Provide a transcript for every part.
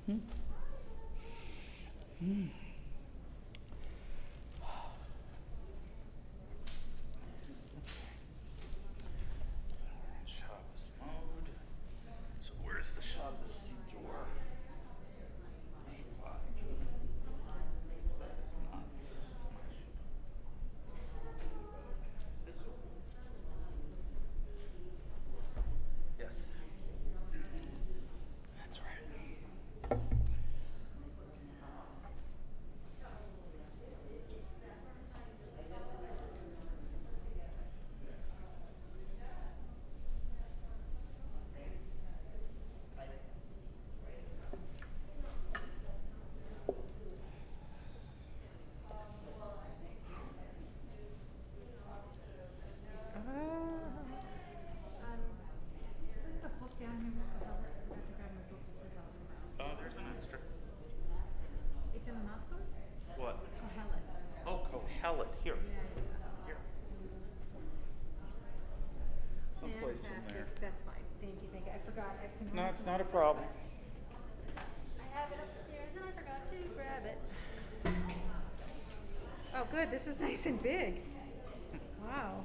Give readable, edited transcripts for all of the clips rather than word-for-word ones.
Shabbos mode. So where's the Shabbos door? That is not. Yes. That's right. There's an extra. It's in the Knoxville? What? Kohelet. Oh, Kohelet. Here. Here. Someplace in there. Fantastic. That's fine. Thank you. I forgot. No, it's not a problem. I have it upstairs and I forgot to grab it. Oh, good. This is nice and big. Wow.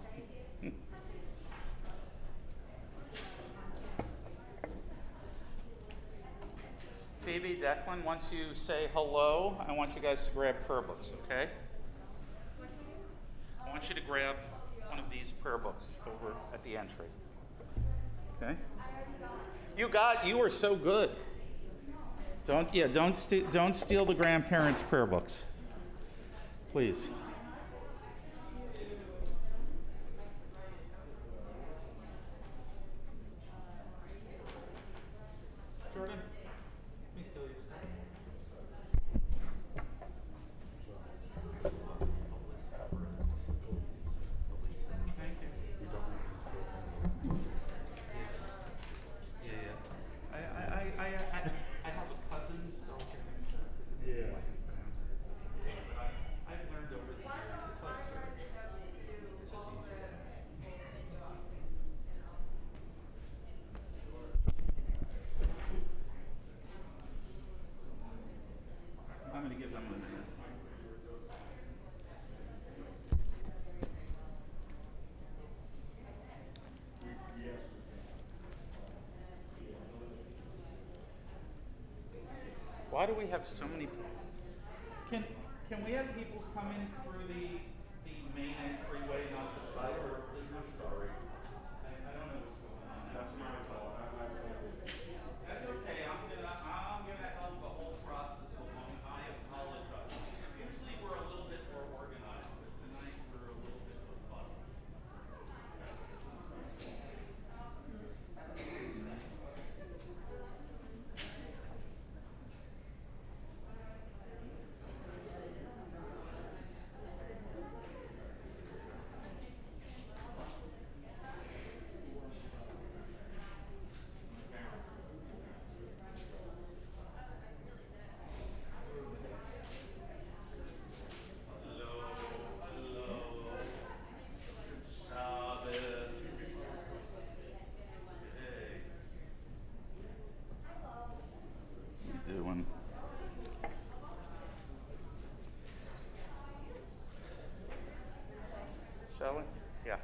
Phoebe, Declan, once you say hello, I want you guys to grab prayer books, okay? I want you to grab one of these prayer books over at the entry. Okay? You were so good. Don't steal the grandparents' prayer books. Please. Jordan, let me steal your stuff. Thank you. Yeah. I have a cousin, so yeah. I've learned over the years, it's like search. It's just easier. I'm going to give them a minute. Why do we have so many people? Can we have people come in through the main entryway, not the side door, please? I'm sorry. I don't know what's going on. That's my fault. That's okay. I'm gonna help the whole process along. I apologize. Usually we're a little bit more organized, but tonight we're a little bit robust. Doing. Shall we? Yeah.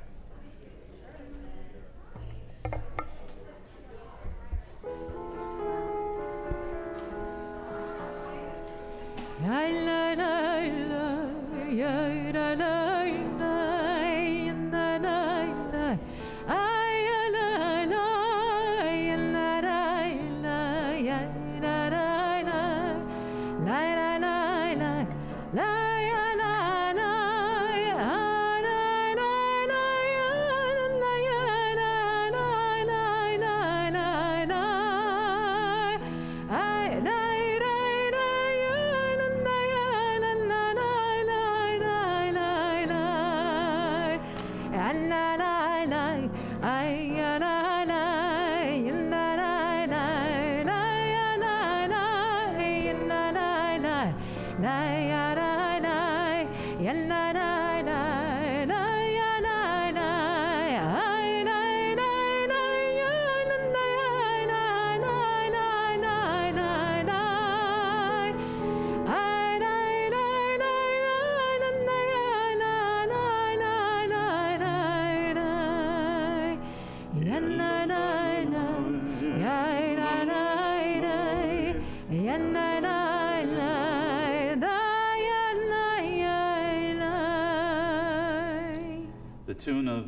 The tune of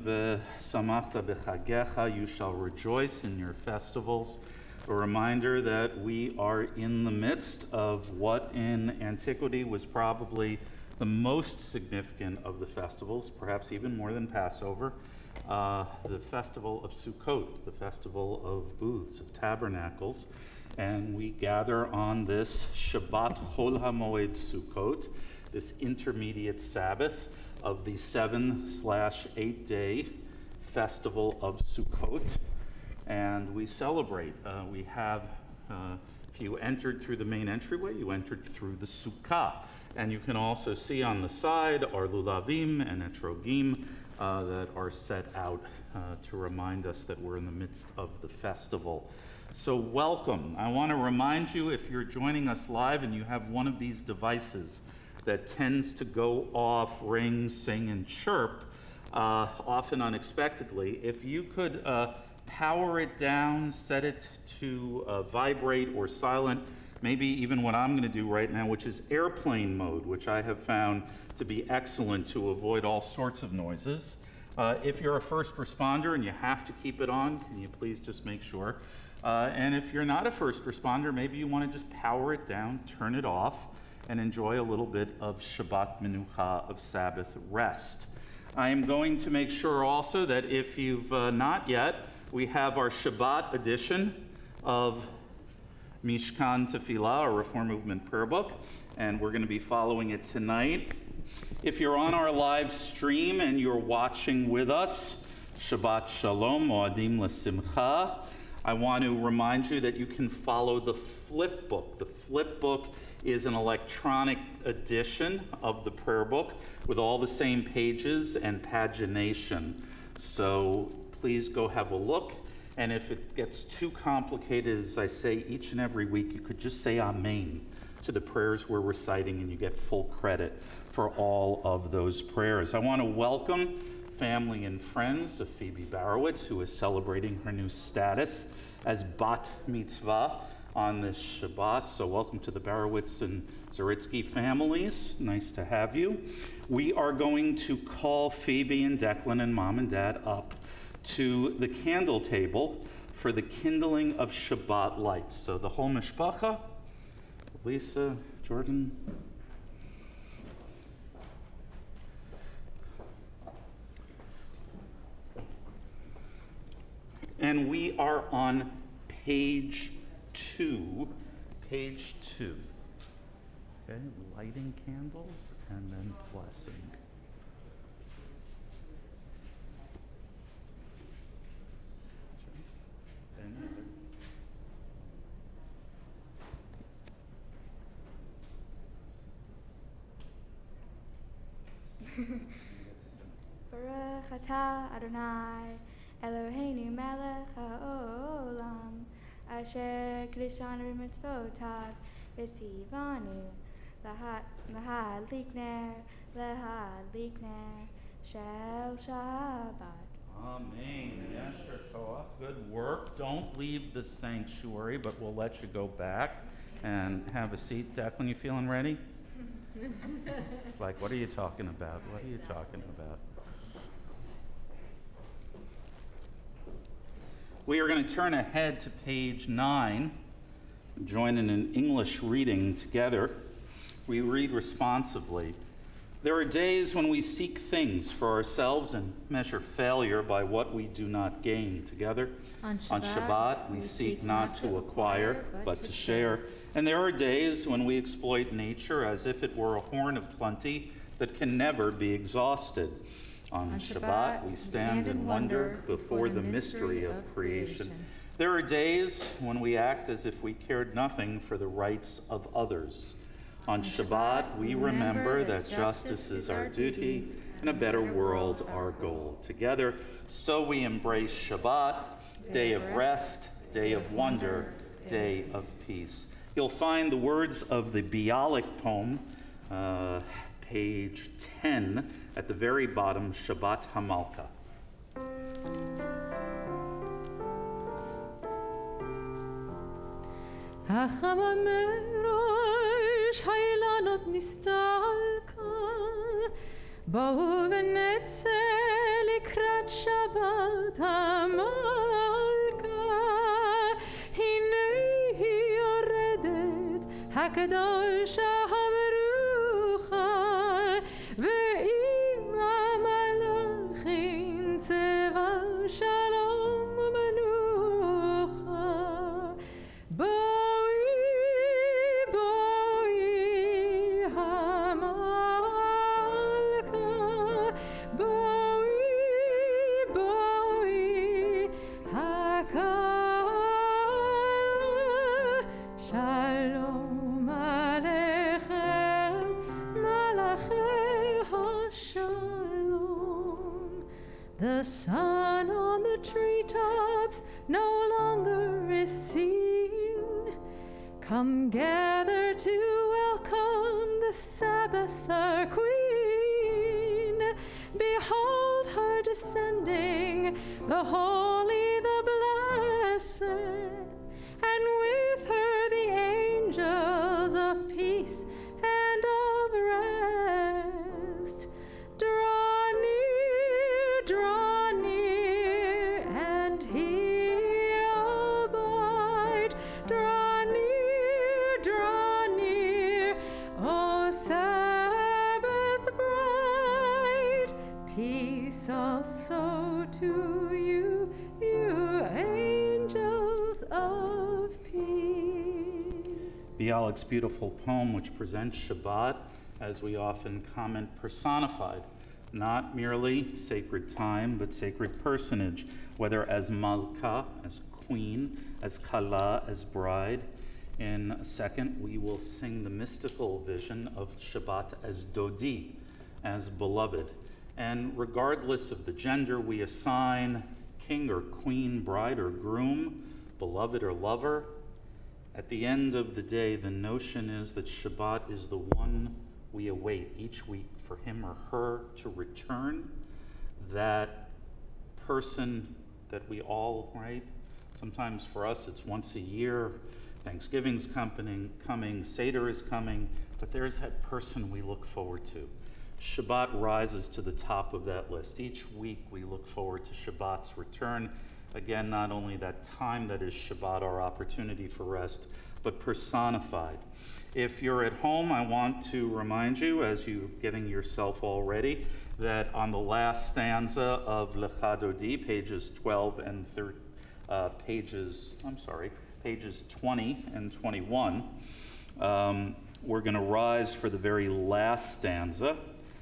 Samachta B'chagecha, you shall rejoice in your festivals. A reminder that we are in the midst of what in antiquity was probably the most significant of the festivals, perhaps even more than Passover, the festival of Sukkot, the festival of booths, of tabernacles. And we gather on this Shabbat Chol HaMoed Sukkot, this intermediate Sabbath of the 7/8 day festival of Sukkot. And we celebrate. We have, if you entered through the main entryway, you entered through the Sukkah. And you can also see on the side our lulavim and etrogim that are set out to remind us that we're in the midst of the festival. So welcome. I want to remind you, if you're joining us live and you have one of these devices that tends to go off, ring, sing, and chirp, often unexpectedly, if you could power it down, set it to vibrate or silent, maybe even what I'm going to do right now, which is airplane mode, which I have found to be excellent to avoid all sorts of noises. If you're a first responder and you have to keep it on, can you please just make sure? And if you're not a first responder, maybe you want to just power it down, turn it off, and enjoy a little bit of Shabbat Menucha, of Sabbath rest. I am going to make sure also that if you've not yet, we have our Shabbat edition of Mishkan Tefillah, our Reform Movement prayer book, and we're going to be following it tonight. If you're on our live stream and you're watching with us, Shabbat Shalom, Moadim L'Simcha, I want to remind you that you can follow the flip book. The flip book is an electronic edition of the prayer book with all the same pages and pagination. So please go have a look. And if it gets too complicated, as I say each and every week, you could just say Amen to the prayers we're reciting, and you get full credit for all of those prayers. I want to welcome family and friends of Phoebe Barowitz, who is celebrating her new status as Bat Mitzvah on this Shabbat. So welcome to the Barowitz and Zaritsky families. Nice to have you. We are going to call Phoebe and Declan and Mom and Dad up to the candle table for the kindling of Shabbat lights. So the whole mishpacha, Lisa, Jordan. And we are on page 2. Page 2. Okay, lighting candles and then blessing. Baruch atah Adonai Eloheinu melech haolam asher kiddushanu b'mitzvotav v'tzivanu lahadlik ner shel Shabbat. Amen. Yasher Koach. Good work. Don't leave the sanctuary, but we'll let you go back and have a seat. Declan, you feeling ready? It's like, what are you talking about? What are you talking about? We are going to turn ahead to page 9, join in an English reading together. We read responsively. There are days when we seek things for ourselves and measure failure by what we do not gain. Together, on Shabbat, we seek not to acquire, but to share. And there are days when we exploit nature as if it were a horn of plenty that can never be exhausted. On Shabbat, we stand in wonder before the mystery of creation. There are days when we act as if we cared nothing for the rights of others. On Shabbat, we remember that justice is our duty and a better world our goal. Together, so we embrace Shabbat, day of rest, day of wonder, day of peace. You'll find the words of the Bialik poem, page 10, at the very bottom, Shabbat Hamalka. החממרוש האילנות נסתלקה בואו ונצא לקראת שבת המלכה הנה היא יורדת הקדושה הברוכה ועם המלאכים צבא שלום ומנוחה בואי המלכה בואי הכלה שלום עליכם מלאכי השלום. The sun on the treetops no longer is seen. Come gather to welcome the Sabbath our Queen. Behold her descending, the holy, the blessed, and with her the angels of peace and of rest. Draw near, and He abide. Draw near, O Sabbath bride. Peace also to you, you angels of peace. Bialik's beautiful poem, which presents Shabbat, as we often comment, personified, not merely sacred time, but sacred personage, whether as Malka, as queen, as Kala, as bride. In a second, we will sing the mystical vision of Shabbat as Dodi, as beloved. And regardless of the gender, we assign king or queen, bride or groom, beloved or lover. At the end of the day, the notion is that Shabbat is the one we await each week for him or her to return. That person that we all, right? Sometimes for us it's once a year. Thanksgiving's coming, Seder is coming, but there's that person we look forward to. Shabbat rises to the top of that list. Each week we look forward to Shabbat's return. Again, not only that time that is Shabbat, our opportunity for rest, but personified. If you're at home, I want to remind you, as you're getting yourself all ready, that on the last stanza of Lecha Dodi, pages 20 and 21, we're going to rise for the very last stanza,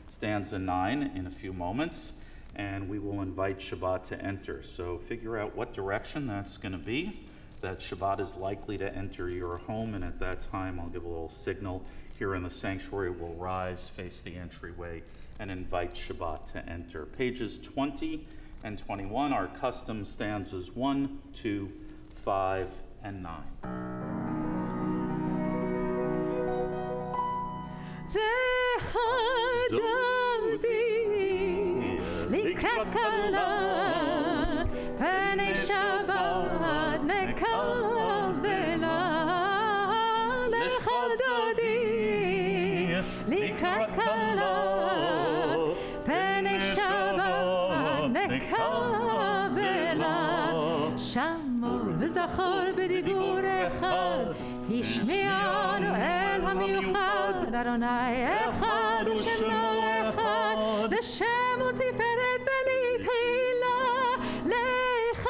stanza 9, in a few moments, and we will invite Shabbat to enter. So figure out what direction that's going to be, that Shabbat is likely to enter your home, and at that time I'll give a little signal here in the sanctuary. We'll rise, face the entryway, and invite Shabbat to enter. Pages 20 and 21 are custom stanzas 1, 2, 5, and 9. לקראת כלה, פני שבת נקבלה. לך דודי, לקראת כלה, פני שבת נקבלה. שמור וזכור בדיבור אחד, השמיענו אל המיוחד, אדוני אחד ושמו אחד, לשם ותפארת ולתהילה. לך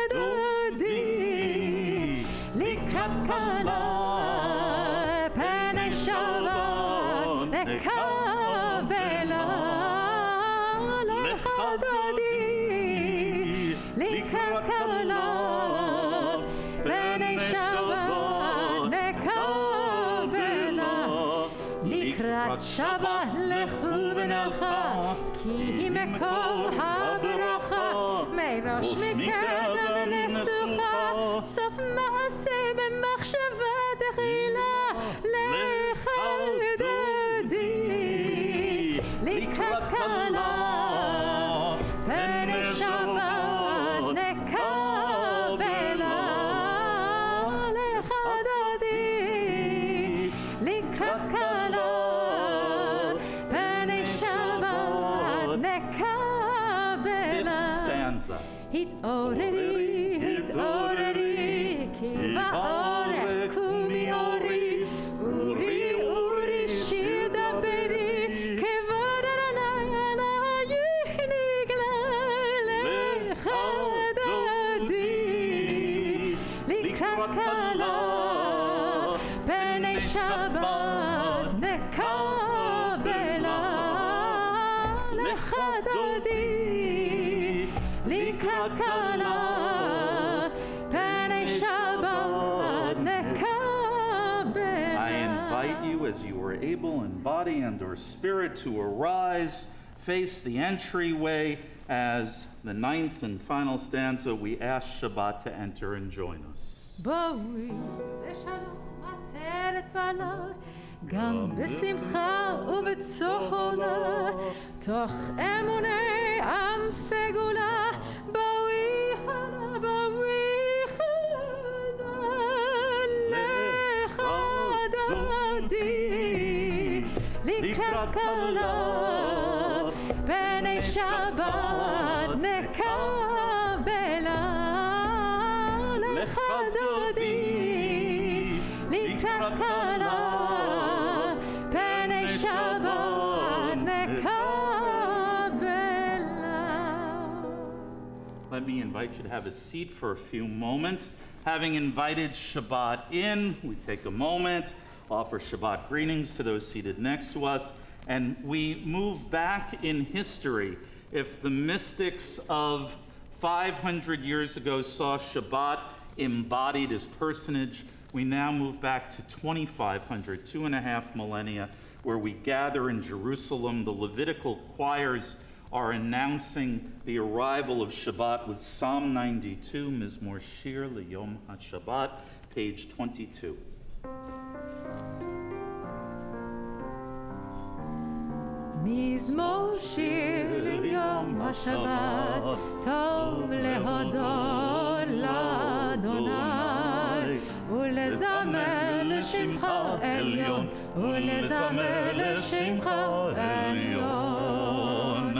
דודי, לקראת כלה, פני שבת נקבלה. לך דודי, לקראת כלה, פני שבת נקבלה. לקראת שבת לכו ונלכה, כי היא מקום הברכה. מראש מקדם לסוכה, סוף מעשה במחשבה תחילה. לך דודי, לקראת כלה, פני שבת נקבלה. לך stanza. התעוררי, התעוררי, כי באורך קומי אורי, אורי, אורי, שיר דברי, כבוד אדוני אלוהי נגלה לך דודי, לקראת כלה, פני שבת נקבלה לך דודי, לקראת כלה, פני שבת נקבלה. I invite you, as you are able in body and or spirit, to arise, face the entryway. As the ninth and final stanza, we ask Shabbat to enter and join us. בואי בשלום עטרת בלט, גם בשמחה ובצהלה, תוך אמוני עם סגולה, בואי חנה, בואי חנה, לך דודי, לקראת כלה, פני שבת נקבלה, לך דודי, לקראת כלה, פני שבת נקבלה. Let me invite you to have a seat for a few moments. Having invited Shabbat in, we take a moment, offer Shabbat greetings to those seated next to us, and we move back in history. If the mystics of 500 years ago saw Shabbat embodied as personage, we now move back to 2,500, 2.5 millennia, where we gather in Jerusalem. The Levitical choirs are announcing the arrival of Shabbat with Psalm 92, Mizmor Shir L'Yom HaShabbat, page 22. מזמור שיר ליום השבת, טוב להודות לאדוני, ולזמר לשמך עליון, ולזמר לשמך עליון.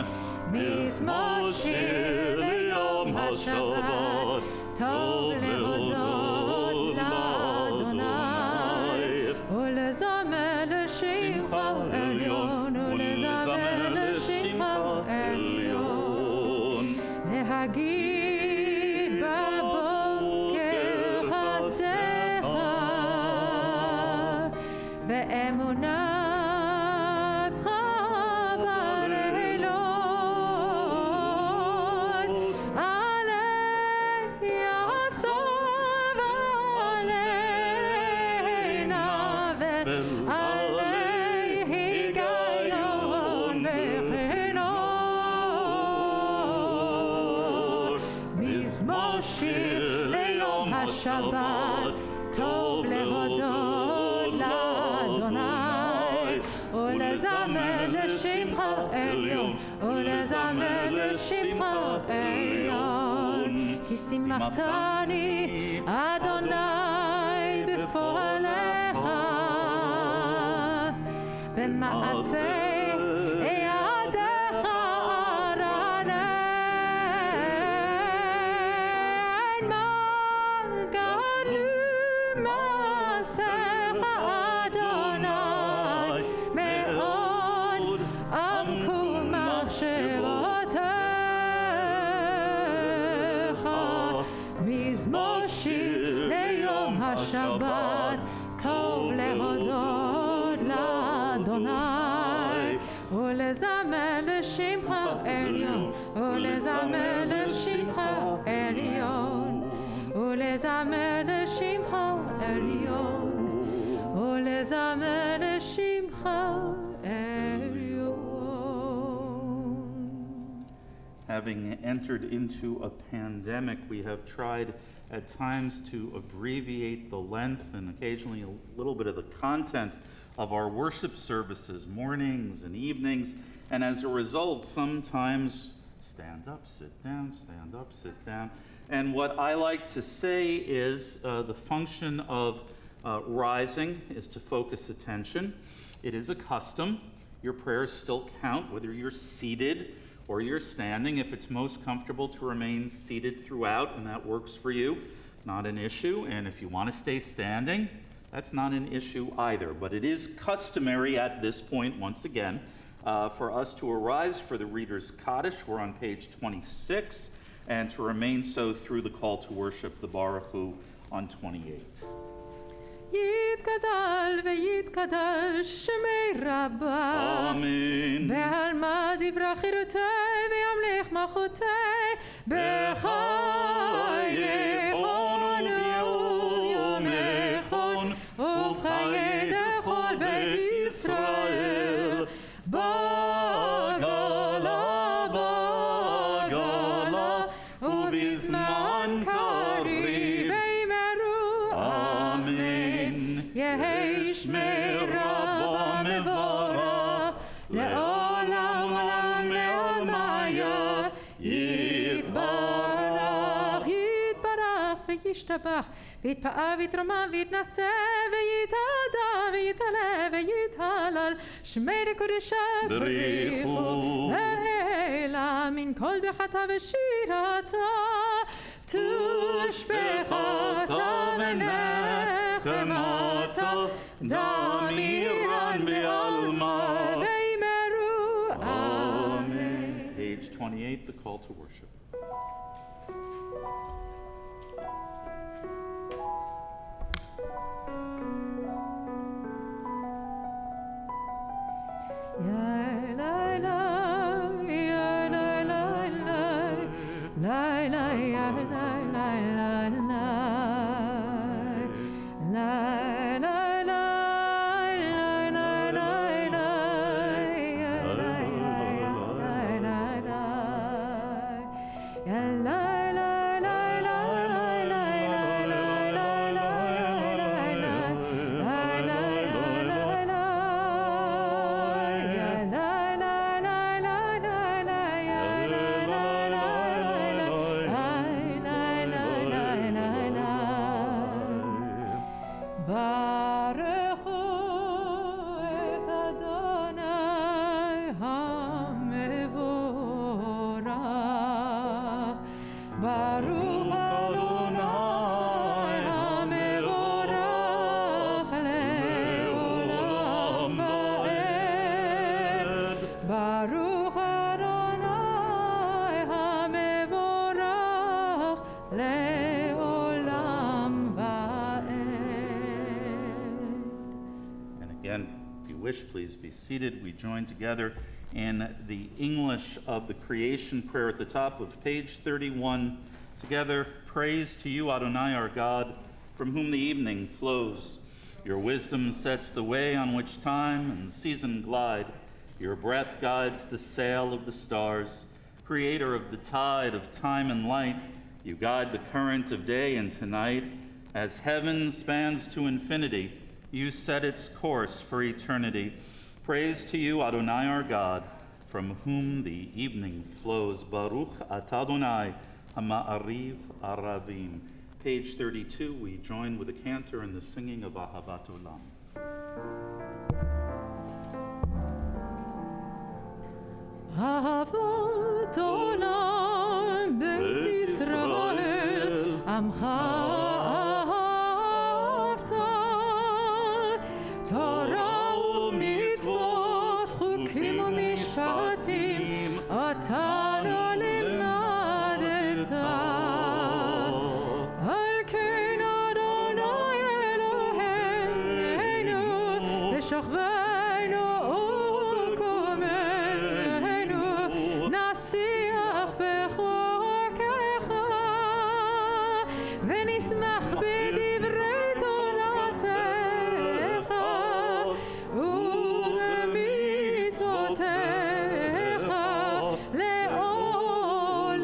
מזמור שיר ליום השבת, טוב להודות לאדוני, ולזמר לשמך עליון, ולזמר לשמך עליון. להגיד בבוקר חסדך ואמונתך בלילות, עלי יעשוב עלינה ועלי היגיון וכנות. מזמור שיר ליום השבת, טוב להודות לאדוני, ולזמר לשמך עליון, ולזמר לשמך עליון. כי שימחתני אדוני בפועלך, במעשה ידיך ארנן, מה גדלו מעשיך אדוני, מאוד עמקו מחשבותיך. מזמור שיר ליום השבת, טוב להודות לאדוני, ולזמר לשמך עליון, ולזמר לשמך עליון, ולזמר לשמך עליון, ולזמר לשמך עליון. Having entered into a pandemic, we have tried at times to abbreviate the length and occasionally a little bit of the content of our worship services, mornings and evenings, and as a result, sometimes stand up, sit down, stand up, sit down. And what I like to say is the function of rising is to focus attention. It is a custom. Your prayers still count, whether you're seated or you're standing. If it's most comfortable to remain seated throughout and that works for you, not an issue. And if you want to stay standing, that's not an issue either. But it is customary at this point, once again, for us to arise for the Reader's Kaddish. We're on page 26, and to remain so through the call to worship, the Baruch Hu, on 28. יתגדל ויתקדש שמי רבה Amen. בעלמא דברי חירותי וימליך מלכותי בחייכון וביומכון ובחיי כל בית ישראל בגלה בגלה ובזמן קריב אמרו אמן יהי שמי רבה מבורך לעולם עולם לעולמיה יתברך יתברך וישתבח ויתפאר ויתרומם ויתנשא ויתהדר ויתעלה ויתהלל שמי לקודשא בריחו לעילא מן כל ברכתה ושירתה תושבחתה ונחמתה דמירן בעלמא ואמרו אמן. Page 28, the call to worship. Please be seated. We join together in the English of the creation prayer at the top of page 31. Together, praise to you, Adonai, our God, from whom the evening flows. Your wisdom sets the way on which time and season glide. Your breath guides the sail of the stars. Creator of the tide of time and light, you guide the current of day and to night. As heaven spans to infinity, you set its course for eternity. Praise to you, Adonai, our God, from whom the evening flows. Baruch atah Adonai ha'ma'ariv aravim. Page 32, we join with the cantor in the singing of Ahavat Olam. Ahavat Olam Beit Yisrael Amcha אותנו לימדת על כן אדוני אלוהינו בשוכבנו ובקומנו נשיח בחוקך ונשמח בדברי תורתך ובמצוותך לעולם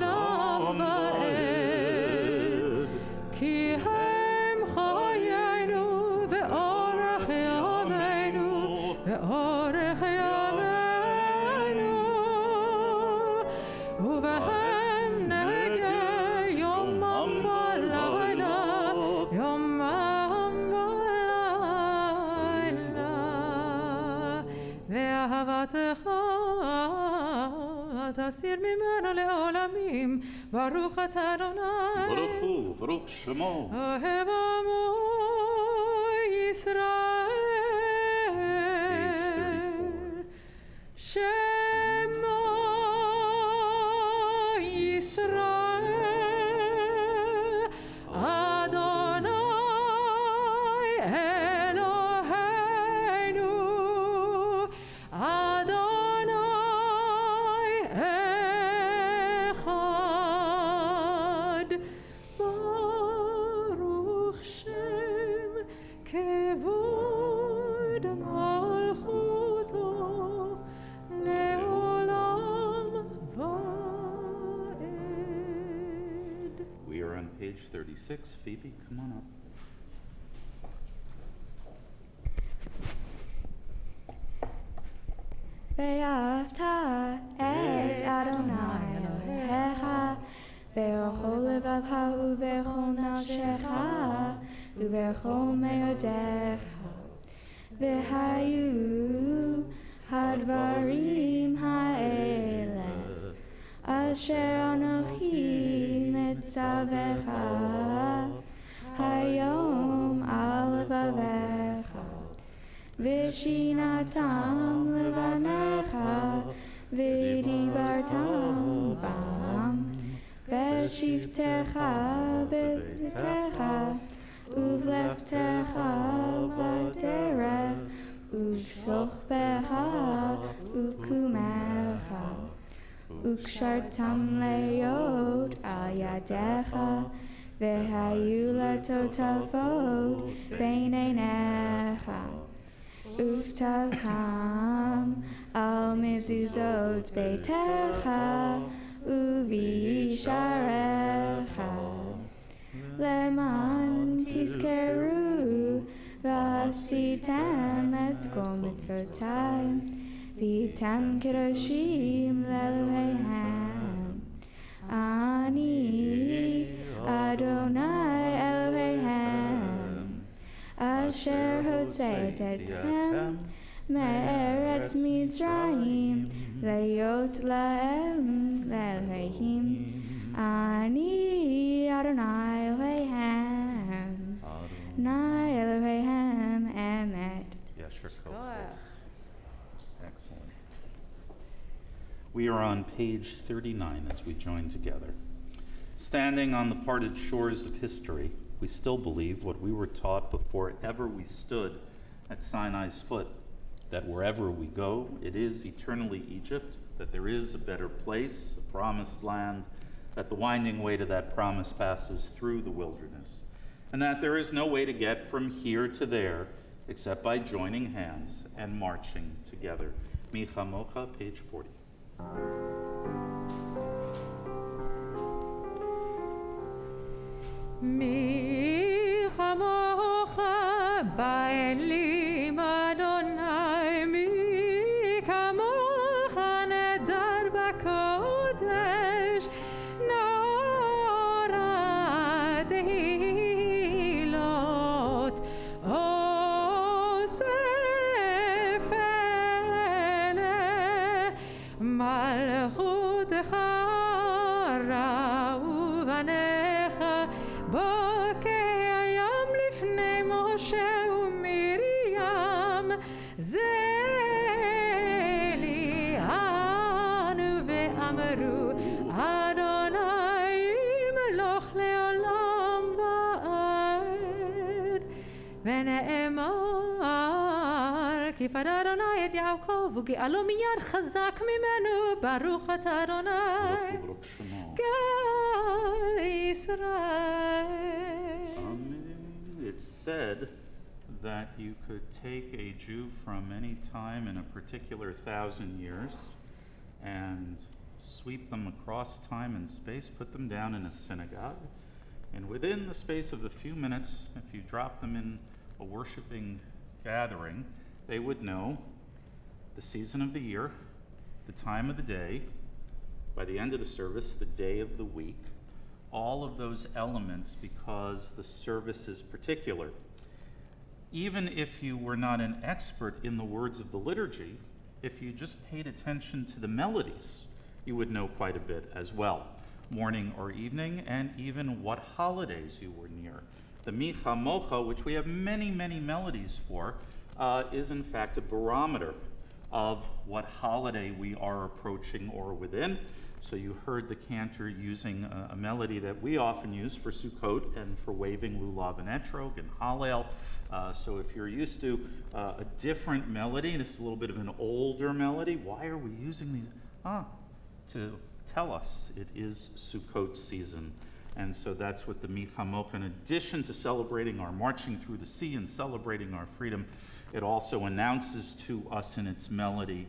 ועד כי הם חיינו ואורך ימינו ואורך ימינו ובהם נגע יומם ולילה יומם ולילה ואהבתך אל תסיר ממנו לעולמים, ברוך אתה אדוני. Baruch Hu, Baruch Shemo. אוהב עמו ישראל. Page 34. שמו ישראל, אדוני אלוהינו, אדוני אחד, ברוך שם כבוד מלכותו לעולם ועד. We are on page 36. Phoebe, come on up. ואהבת את אדוני אלוהיך בכל לבבך ובכל נפשך ובכל מאודיך. והיו הדברים האלה אשר אנוכי מצווך היום על לבביך, ושינתם לבניך ודיברתם בם, בשבתך בביתך ובלכתך בדרך ובסוחבך ובקומך, וקשרתם להיות על ידיך, והיו לטוטפות בין עיניך, וכתבתם על מזוזות ביתך ובישעריך, למען תזכרו ועשיתם את כל מצוותיי, והייתם קדושים לאלוהיהם. אני אדוני אלוהיהם, אשר הוצאת אתכם מארץ מצרים, להיות להם לאלוהים. אני אדוני אלוהיהם, אדוני אלוהיהם אמת. Yes, sure. Excellent. We are on page 39 as we join together. Standing on the parted shores of history, we still believe what we were taught before ever we stood at Sinai's foot, that wherever we go, it is eternally Egypt, that there is a better place, a promised land, that the winding way to that promise passes through the wilderness, and that there is no way to get from here to there except by joining hands and marching together. Micha Mocha, page 40. מי כמוך באלים אדוני, מי כמוך נדר בקודש, נורא תהילות אוסף אלה, מלכותך ראו בניך בוקע ים לפני משה ומרים, זה ליאנו ואמרו אדוני מלוך לעולם ועד. ונאמר כי פדה אדוני את יעקב וגאלו מיד חזק ממנו, ברוך אתה אדוני Baruch Shemo. גאל ישראל. It's said that you could take a Jew from any time in a particular 1,000 years and sweep them across time and space, put them down in a synagogue, and within the space of a few minutes, if you drop them in a worshiping gathering, they would know the season of the year, the time of the day, by the end of the service, the day of the week, all of those elements, because the service is particular. Even if you were not an expert in the words of the liturgy, if you just paid attention to the melodies, you would know quite a bit as well. Morning or evening, and even what holidays you were near. The Micha Mocha, which we have many, many melodies for, is in fact a barometer of what holiday we are approaching or within. So you heard the cantor using a melody that we often use for Sukkot and for waving Lulav and Etrog and Hallel. So if you're used to a different melody, this is a little bit of an older melody, why are we using these? To tell us it is Sukkot season. And so that's what the Micha Mocha, in addition to celebrating our marching through the sea and celebrating our freedom, it also announces to us in its melody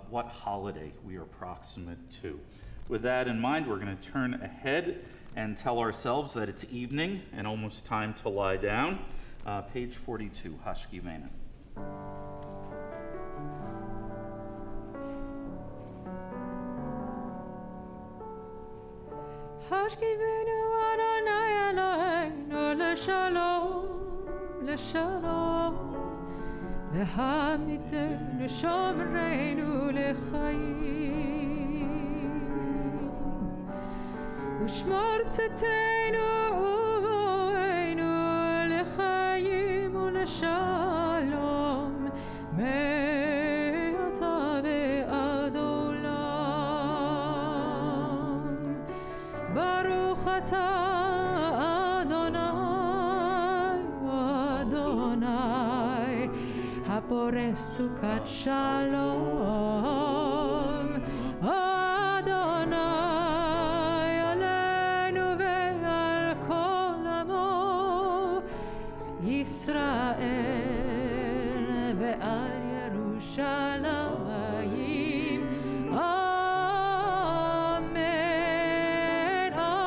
what holiday we are proximate to. With that in mind, we're going to turn ahead and tell ourselves that it's evening and almost time to lie down. Page 42, Hashkivena. Hashkivenu Adonai Eloheinu l'shalom, l'shalom. V'hamitenu shomreinu l'chaim. U'shmor tzedkeinu u'voeinu l'chaim u'l'shalom. Me'ata ve'ad olam. Baruch atah Adonai, Adonai, haporeh sukat shalom. Adonai aleinu ve'al kol amo Yisrael ve'al Yerushalayim. Amen, amen,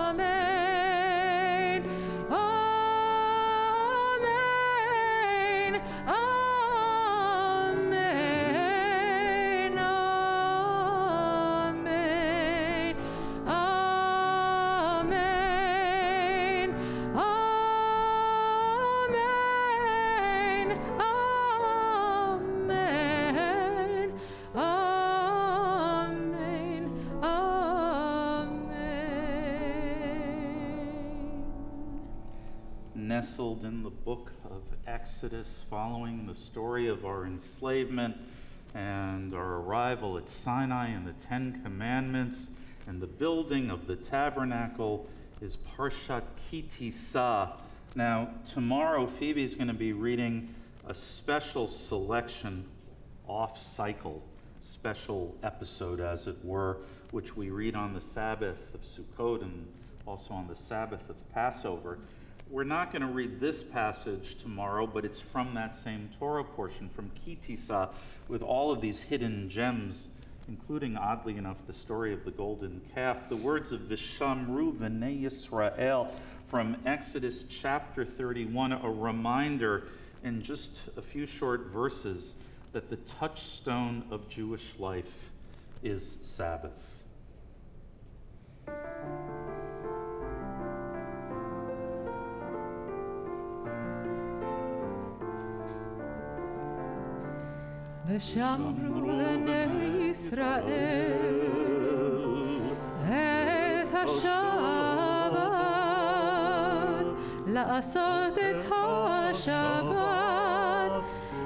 amen, amen, amen, amen, amen, amen. Nestled in the book of Exodus, following the story of our enslavement and our arrival at Sinai and the Ten Commandments and the building of the tabernacle, is Parshat Ki Tisa. Now, tomorrow Phoebe is going to be reading a special selection, off-cycle, special episode, as it were, which we read on the Sabbath of Sukkot and also on the Sabbath of Passover. We're not going to read this passage tomorrow, but it's from that same Torah portion, from Ki Tisa, with all of these hidden gems, including, oddly enough, the story of the golden calf. The words of Vishamru V'nei Yisrael from Exodus chapter 31, a reminder in just a few short verses that the touchstone of Jewish life is Sabbath. ושמרו בני ישראל את השבת, לעשות את השבת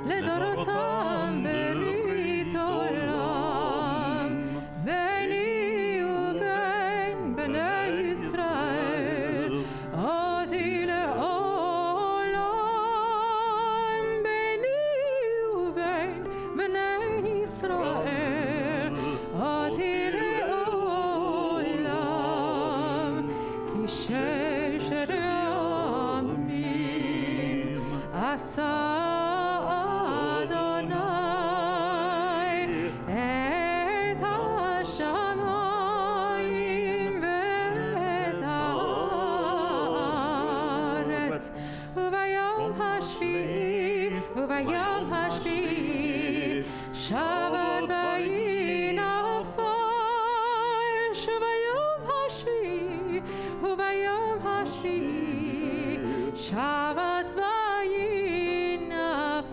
לדורותם ברית עולם, ביני ובין בני ישראל אותי לעולם, ביני ובין בני ישראל אותי לעולם, כי ששת ימים עשה אדוני את השמיים ואת הארץ, וביום השביעי שבת ויהי נפש, וביום השביעי שבת ויהי נפש.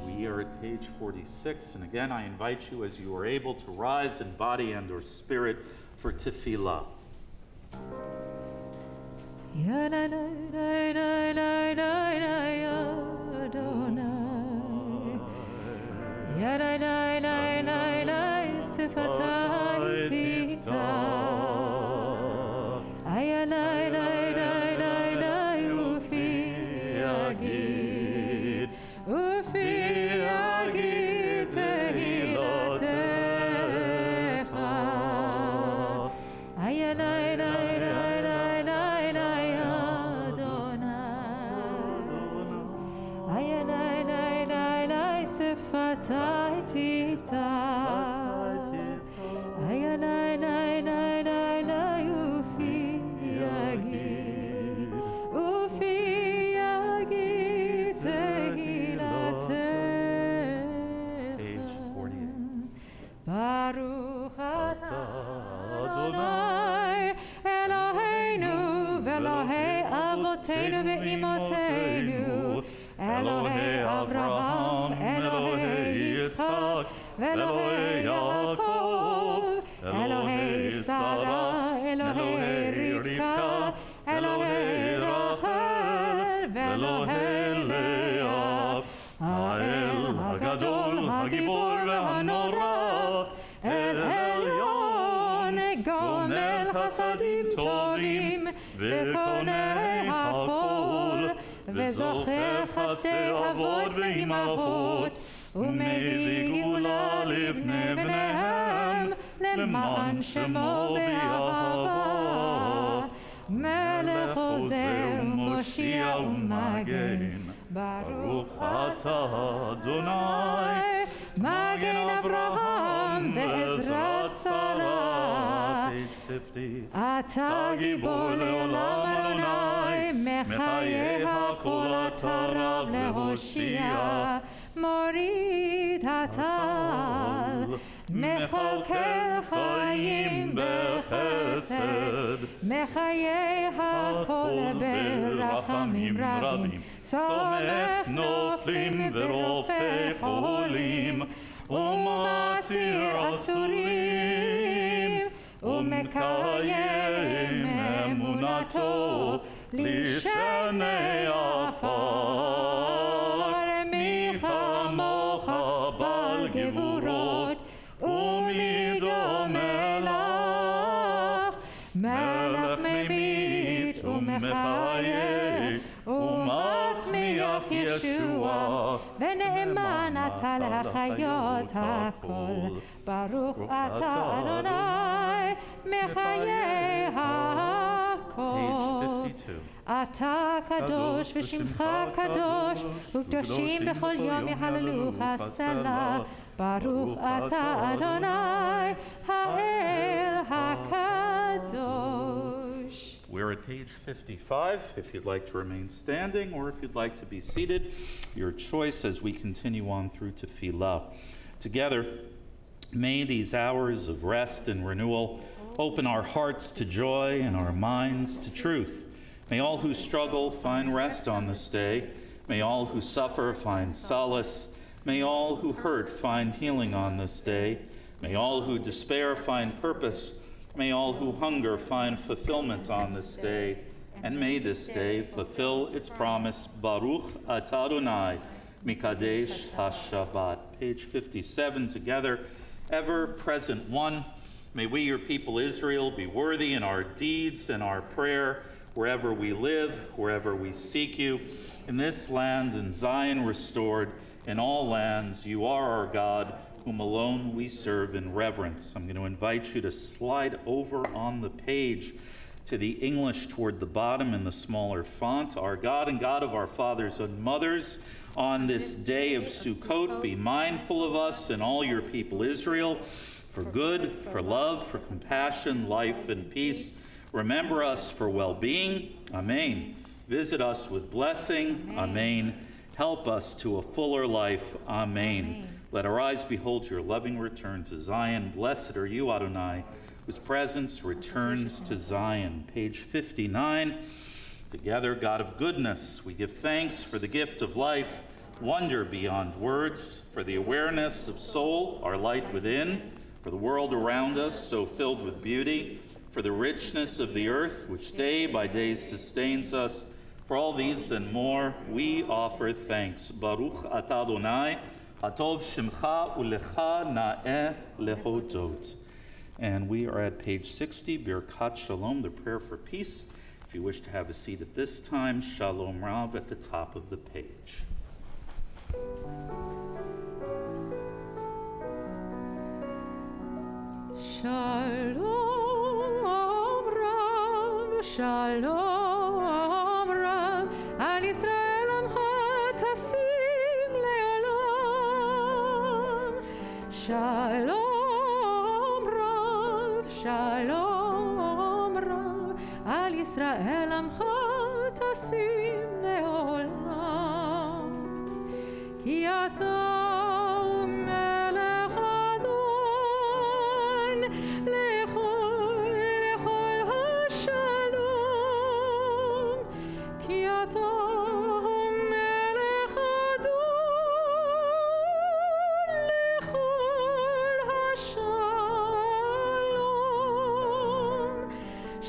We are page 46. And again, I invite you as you are able to rise in body and or spirit for tefillah. Baruch atah Adonai Eloheinu v'Elohei avoteinu ve'imoteinu Elohei Avraham, Elohei Yitzchak, v'Elohei Yaakov, Elohei Sarah, Elohei Rivka, Elohei Rachel, v'Elohei Leah, Ha'el Hagadol, Hagibor v'Hanora, El Elyon, Gomel Chasadim Tovim, v'Konei Hakol, וזוכר חסדי אבות ואימהות ומביא גאולה לבני בניהם למען שמו באהבה מלך עוזר ומושיע ומגן ברוך אתה אדוני מגן אברהם בעזרת שרה אתה גיבור לעולם אדוני מחיי הכל אתה רב להושיע מוריד הטל מכלכל חיים בחסד מחיי הכל ברחמים רבים סומך נופלים ורופא חולים ומתיר אסורים ומקיים אמונתו לשני עפר מי כמוך בעל גבורות ומידו מלך מלך ממית ומחיה ומצמיח ישוע ונאמן אתה להחיות הכל ברוך אתה אדוני מחיי הכל אתה קדוש ושמך קדוש וקדושים בכל יום יהללוך הסלע ברוך אתה אדוני האל הקדוש. We're at page 55, if you'd like to remain standing or if you'd like to be seated, your choice as we continue on through Tefillah. Together, may these hours of rest and renewal open our hearts to joy and our minds to truth. May all who struggle find rest on this day. May all who suffer find solace. May all who hurt find healing on this day. May all who despair find purpose. May all who hunger find fulfillment on this day. And may this day fulfill its promise. Baruch atah Adonai mikadesh ha-Shabbat. Page 57 together. Ever-present one, may we, your people Israel, be worthy in our deeds and our prayer, wherever we live, wherever we seek you. In this land, in Zion restored, in all lands, you are our God, whom alone we serve in reverence. I'm going to invite you to slide over on the page to the English toward the bottom in the smaller font. Our God and God of our fathers and mothers, on this day of Sukkot, be mindful of us and all your people Israel, for good, for love, for compassion, life, and peace. Remember us for well-being. Amen. Visit us with blessing. Amen. Help us to a fuller life. Amen. Let our eyes behold your loving return to Zion. Blessed are you, Adonai, whose presence returns to Zion. Page 59. Together, God of goodness, we give thanks for the gift of life, wonder beyond words, for the awareness of soul, our light within, for the world around us so filled with beauty, for the richness of the earth which day by day sustains us. For all these and more, we offer thanks. Baruch atah Adonai, hatov shemcha ulecha na'eh lehodot. And we are at page 60, Birkat Shalom, the prayer for peace. If you wish to have a seat at this time, Shalom Rav at the top of the page. Shalom Rav, Shalom Rav, Al Yisrael Amcha Tasim Le'olam. Shalom Rav, Shalom Rav, Al Yisrael Amcha Tasim Le'olam. Ki ata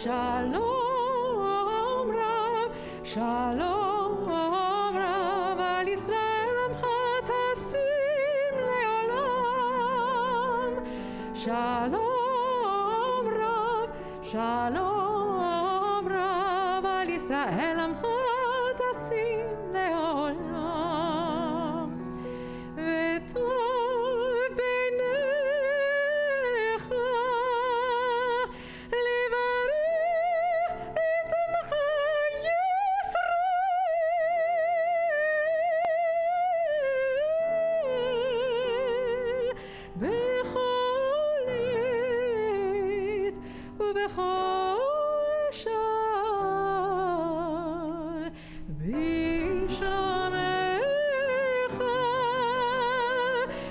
Shalom Rav, Shalom Rav, Al Yisrael Amcha Tasim Le'olam. Shalom Rav, Shalom Rav, Al Yisrael Amcha Tasim Le'olam. V'tov b'neicha בכל עת ובכל שעה בשמך.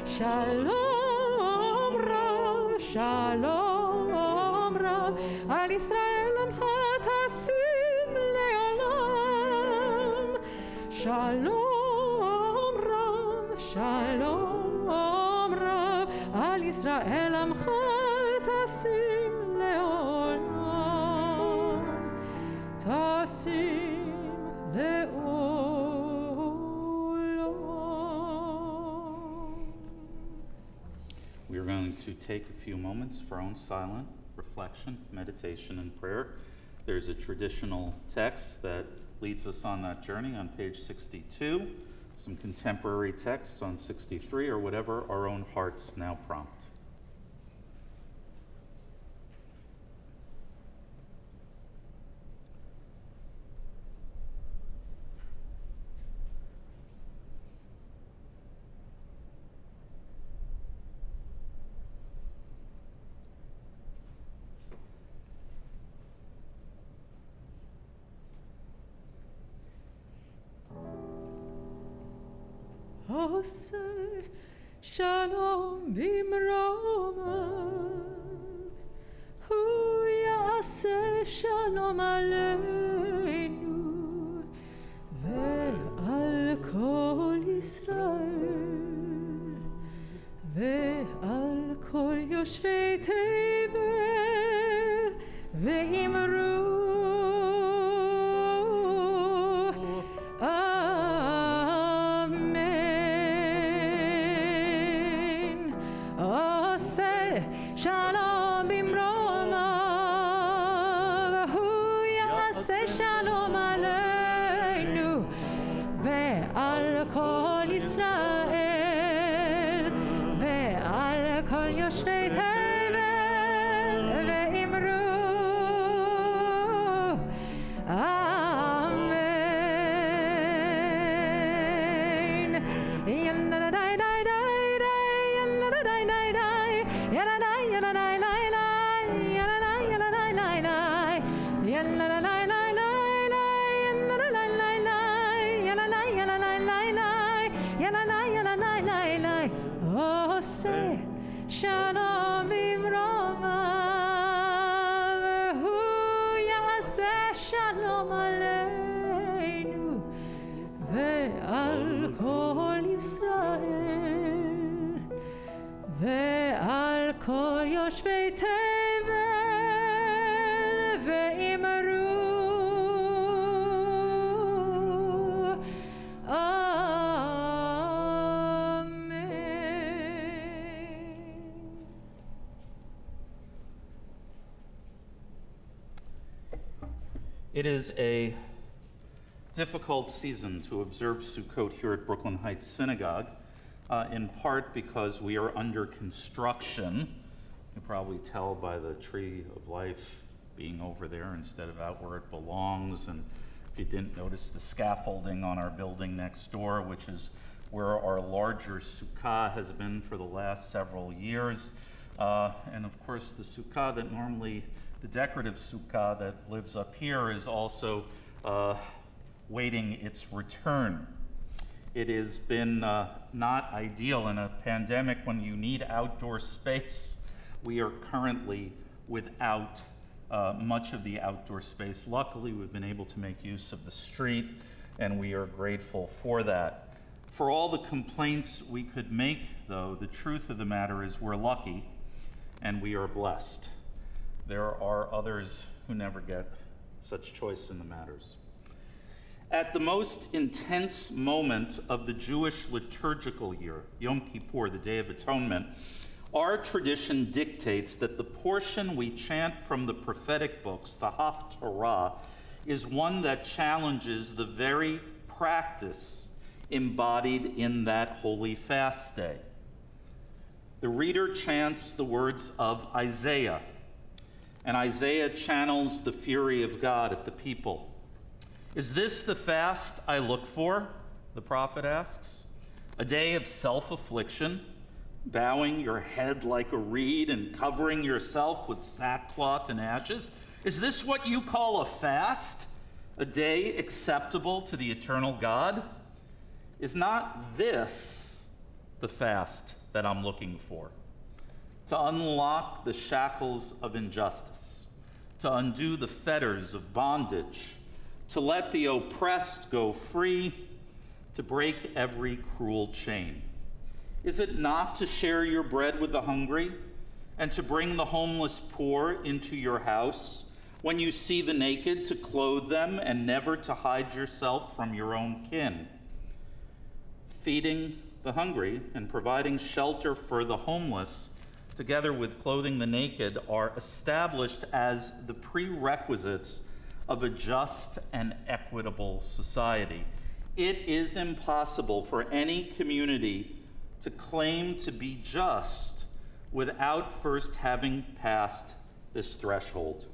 שלום רב, שלום רב, על ישראל עמך תשים לעולם. שלום רב, שלום רב, על ישראל עמך תשים לעולם, תשים לעולם. We are going to take a few moments for our own silent reflection, meditation, and prayer. There's a traditional text that leads us on that journey on page 62, some contemporary texts on 63, or whatever our own hearts now prompt. עושה שלום במרומיו, הוא יעשה שלום עלינו ועל כל ישראל ועל כל יושבי תבל, ואמרו שלום במרומיו, הוא יעשה שלום עלינו ועל כל ישראל ועל כל יושבי תבל, ואמרו אמן. יאללה די די די די, יאללה די די די, יאללה די יאללה די די די, יאללה די יאללה די די די, יאללה די די די די, יאללה די די די, יאללה די יאללה די די די, יאללה די יאללה די די די. עושה שלום במרומיו, הוא יעשה שלום עלינו ועל כל יושבי תבל ואמרו It is a difficult season to observe Sukkot here at Brooklyn Heights Synagogue, in part because we are under construction. You can probably tell by the tree of life being over there instead of out where it belongs. And if you didn't notice the scaffolding on our building next door, which is where our larger sukkah has been for the last several years. And of course, the sukkah that normally, the decorative sukkah that lives up here is also waiting its return. It has been not ideal in a pandemic when you need outdoor space. We are currently without much of the outdoor space. Luckily, we've been able to make use of the street, and we are grateful for that. For all the complaints we could make, though, the truth of the matter is we're lucky and we are blessed. There are others who never get such choice in the matters. At the most intense moment of the Jewish liturgical year, Yom Kippur, the Day of Atonement, our tradition dictates that the portion we chant from the prophetic books, the Haftarah, is one that challenges the very practice embodied in that holy fast day. The reader chants the words of Isaiah, and Isaiah channels the fury of God at the people. Is this the fast I look for? The prophet asks. A day of self-affliction, bowing your head like a reed and covering yourself with sackcloth and ashes? Is this what you call a fast? A day acceptable to the eternal God? Is not this the fast that I'm looking for? To unlock the shackles of injustice, to undo the fetters of bondage, to let the oppressed go free, to break every cruel chain. Is it not to share your bread with the hungry and to bring the homeless poor into your house? When you see the naked, to clothe them and never to hide yourself from your own kin? Feeding the hungry and providing shelter for the homeless, together with clothing the naked, are established as the prerequisites of a just and equitable society. It is impossible for any community to claim to be just without first having passed this threshold.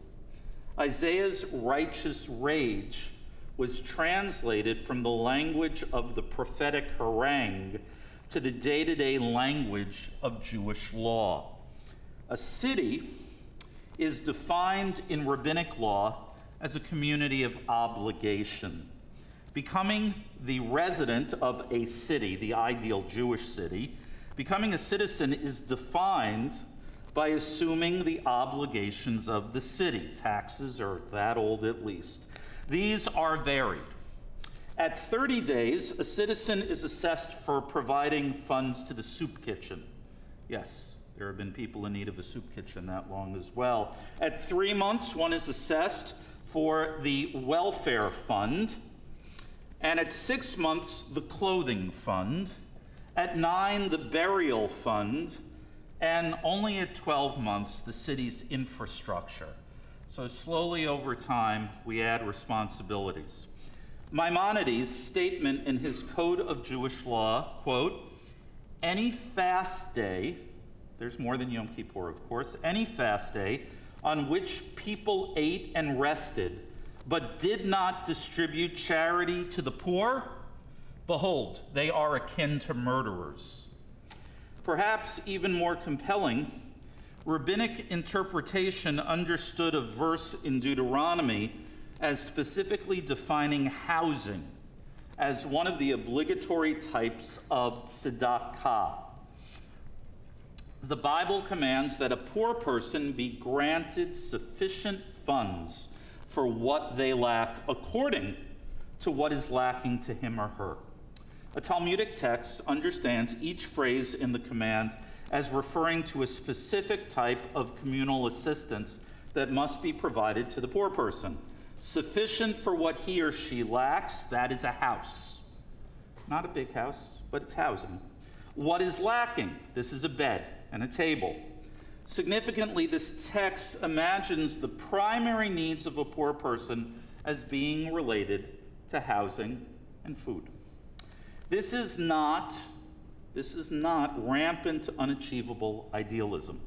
Isaiah's righteous rage was translated from the language of the prophetic harangue to the day-to-day language of Jewish law. A city is defined in rabbinic law as a community of obligation. Becoming the resident of a city, the ideal Jewish city, becoming a citizen is defined by assuming the obligations of the city. Taxes are that old at least. These are varied. At 30 days, a citizen is assessed for providing funds to the soup kitchen. Yes, there have been people in need of a soup kitchen that long as well. At 3 months, one is assessed for the welfare fund. And at 6 months, the clothing fund. At 9, the burial fund. And only at 12 months, the city's infrastructure. So slowly over time, we add responsibilities. Maimonides' statement in his Code of Jewish Law, quote, any fast day, there's more than Yom Kippur, of course, any fast day on which people ate and rested, but did not distribute charity to the poor, behold, they are akin to murderers. Perhaps even more compelling, rabbinic interpretation understood a verse in Deuteronomy as specifically defining housing as one of the obligatory types of tzedakah. The Bible commands that a poor person be granted sufficient funds for what they lack according to what is lacking to him or her. A Talmudic text understands each phrase in the command as referring to a specific type of communal assistance that must be provided to the poor person. Sufficient for what he or she lacks, that is a house. Not a big house, but it's housing. What is lacking? This is a bed and a table. Significantly, this text imagines the primary needs of a poor person as being related to housing and food. This is not rampant, unachievable idealism.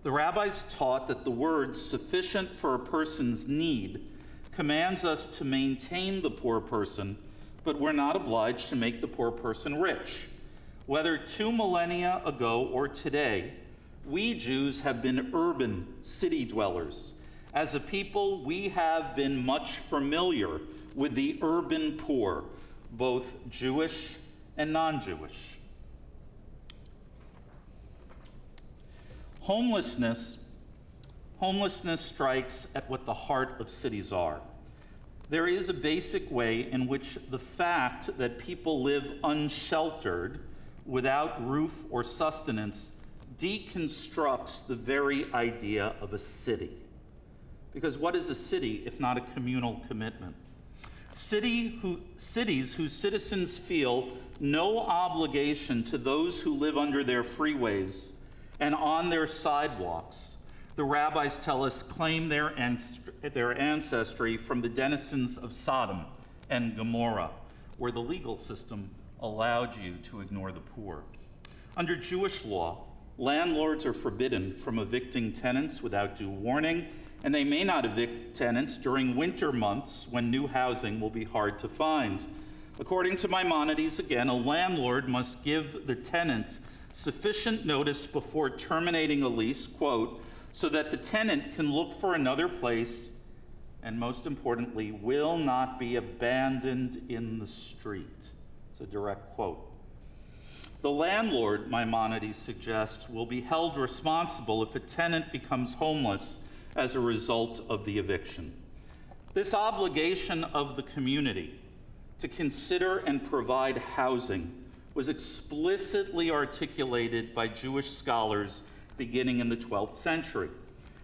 The rabbis taught that the word sufficient for a person's need commands us to maintain the poor person, but we're not obliged to make the poor person rich. Whether 2 millennia ago or today, we Jews have been urban city dwellers. As a people, we have been much familiar with the urban poor, both Jewish and non-Jewish. Homelessness strikes at what the heart of cities are. There is a basic way in which the fact that people live unsheltered, without roof or sustenance, deconstructs the very idea of a city. Because what is a city if not a communal commitment? Cities whose citizens feel no obligation to those who live under their freeways and on their sidewalks, the rabbis tell us, claim their ancestry from the denizens of Sodom and Gomorrah, where the legal system allowed you to ignore the poor. Under Jewish law, landlords are forbidden from evicting tenants without due warning, and they may not evict tenants during winter months when new housing will be hard to find. According to Maimonides, again, a landlord must give the tenant sufficient notice before terminating a lease, quote, so that the tenant can look for another place and, most importantly, will not be abandoned in the street. It's a direct quote. The landlord, Maimonides suggests, will be held responsible if a tenant becomes homeless as a result of the eviction. This obligation of the community to consider and provide housing was explicitly articulated by Jewish scholars beginning in the 12th century.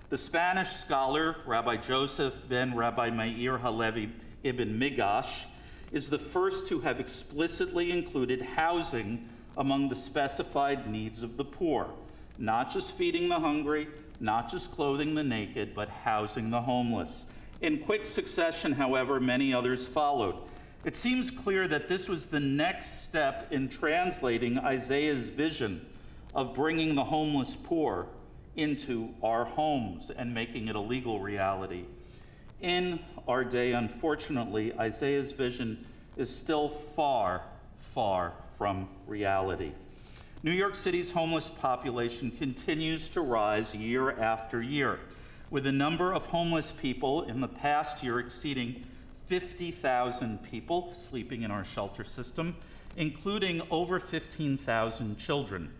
The Spanish scholar, Rabbi Joseph ben Rabbi Meir Halevi ibn Migash, is the first to have explicitly included housing among the specified needs of the poor, not just feeding the hungry, not just clothing the naked, but housing the homeless. In quick succession, however, many others followed. It seems clear that this was the next step in translating Isaiah's vision of bringing the homeless poor into our homes and making it a legal reality. In our day, unfortunately, Isaiah's vision is still far, far from reality. New York City's homeless population continues to rise year after year, with the number of homeless people in the past year exceeding 50,000 people sleeping in our shelter system, including over 15,000 children.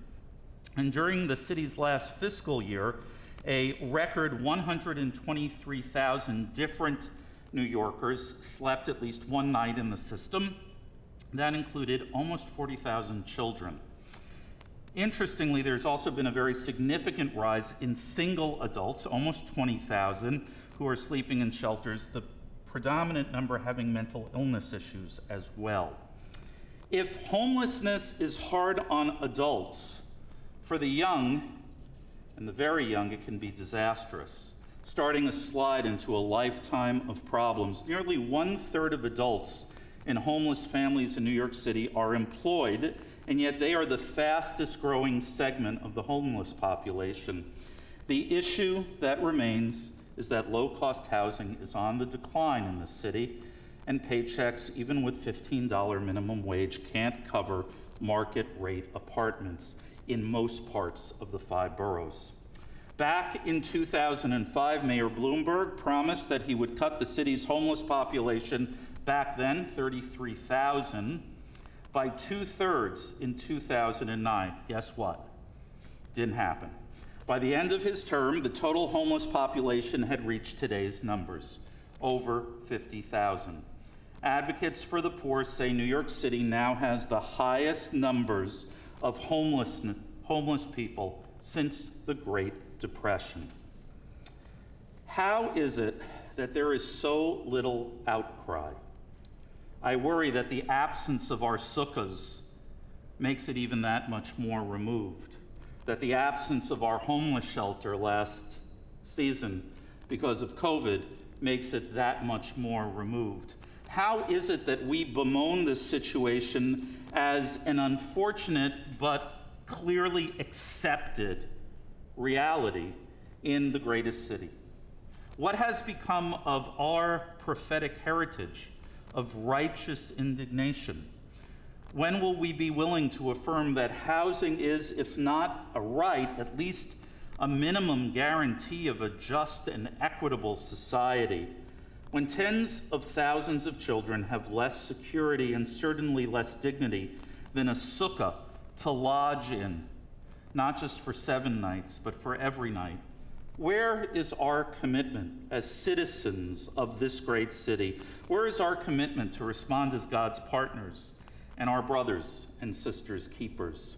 And during the city's last fiscal year, a record 123,000 different New Yorkers slept at least one night in the system. That included almost 40,000 children. Interestingly, there's also been a very significant rise in single adults, almost 20,000, who are sleeping in shelters, the predominant number having mental illness issues as well. If homelessness is hard on adults, for the young and the very young, it can be disastrous, starting a slide into a lifetime of problems. Nearly 1/3 of adults in homeless families in New York City are employed, and yet they are the fastest growing segment of the homeless population. The issue that remains is that low-cost housing is on the decline in the city, and paychecks, even with $15 minimum wage, can't cover market rate apartments in most parts of the 5 boroughs. Back in 2005, Mayor Bloomberg promised that he would cut the city's homeless population, back then 33,000, by 2/3 in 2009. Guess what? Didn't happen. By the end of his term, the total homeless population had reached today's numbers, over 50,000. Advocates for the poor say New York City now has the highest numbers of homeless homeless people since the Great Depression. How is it that there is so little outcry? I worry that the absence of our sukkahs makes it even that much more removed, that the absence of our homeless shelter last season because of COVID makes it that much more removed. How is it that we bemoan this situation as an unfortunate but clearly accepted reality in the greatest city? What has become of our prophetic heritage of righteous indignation? When will we be willing to affirm that housing is, if not a right, at least a minimum guarantee of a just and equitable society? When tens of thousands of children have less security and certainly less dignity than a sukkah to lodge in, not just for 7 nights, but for every night, where is our commitment as citizens of this great city? Where is our commitment to respond as God's partners and our brothers and sisters' keepers?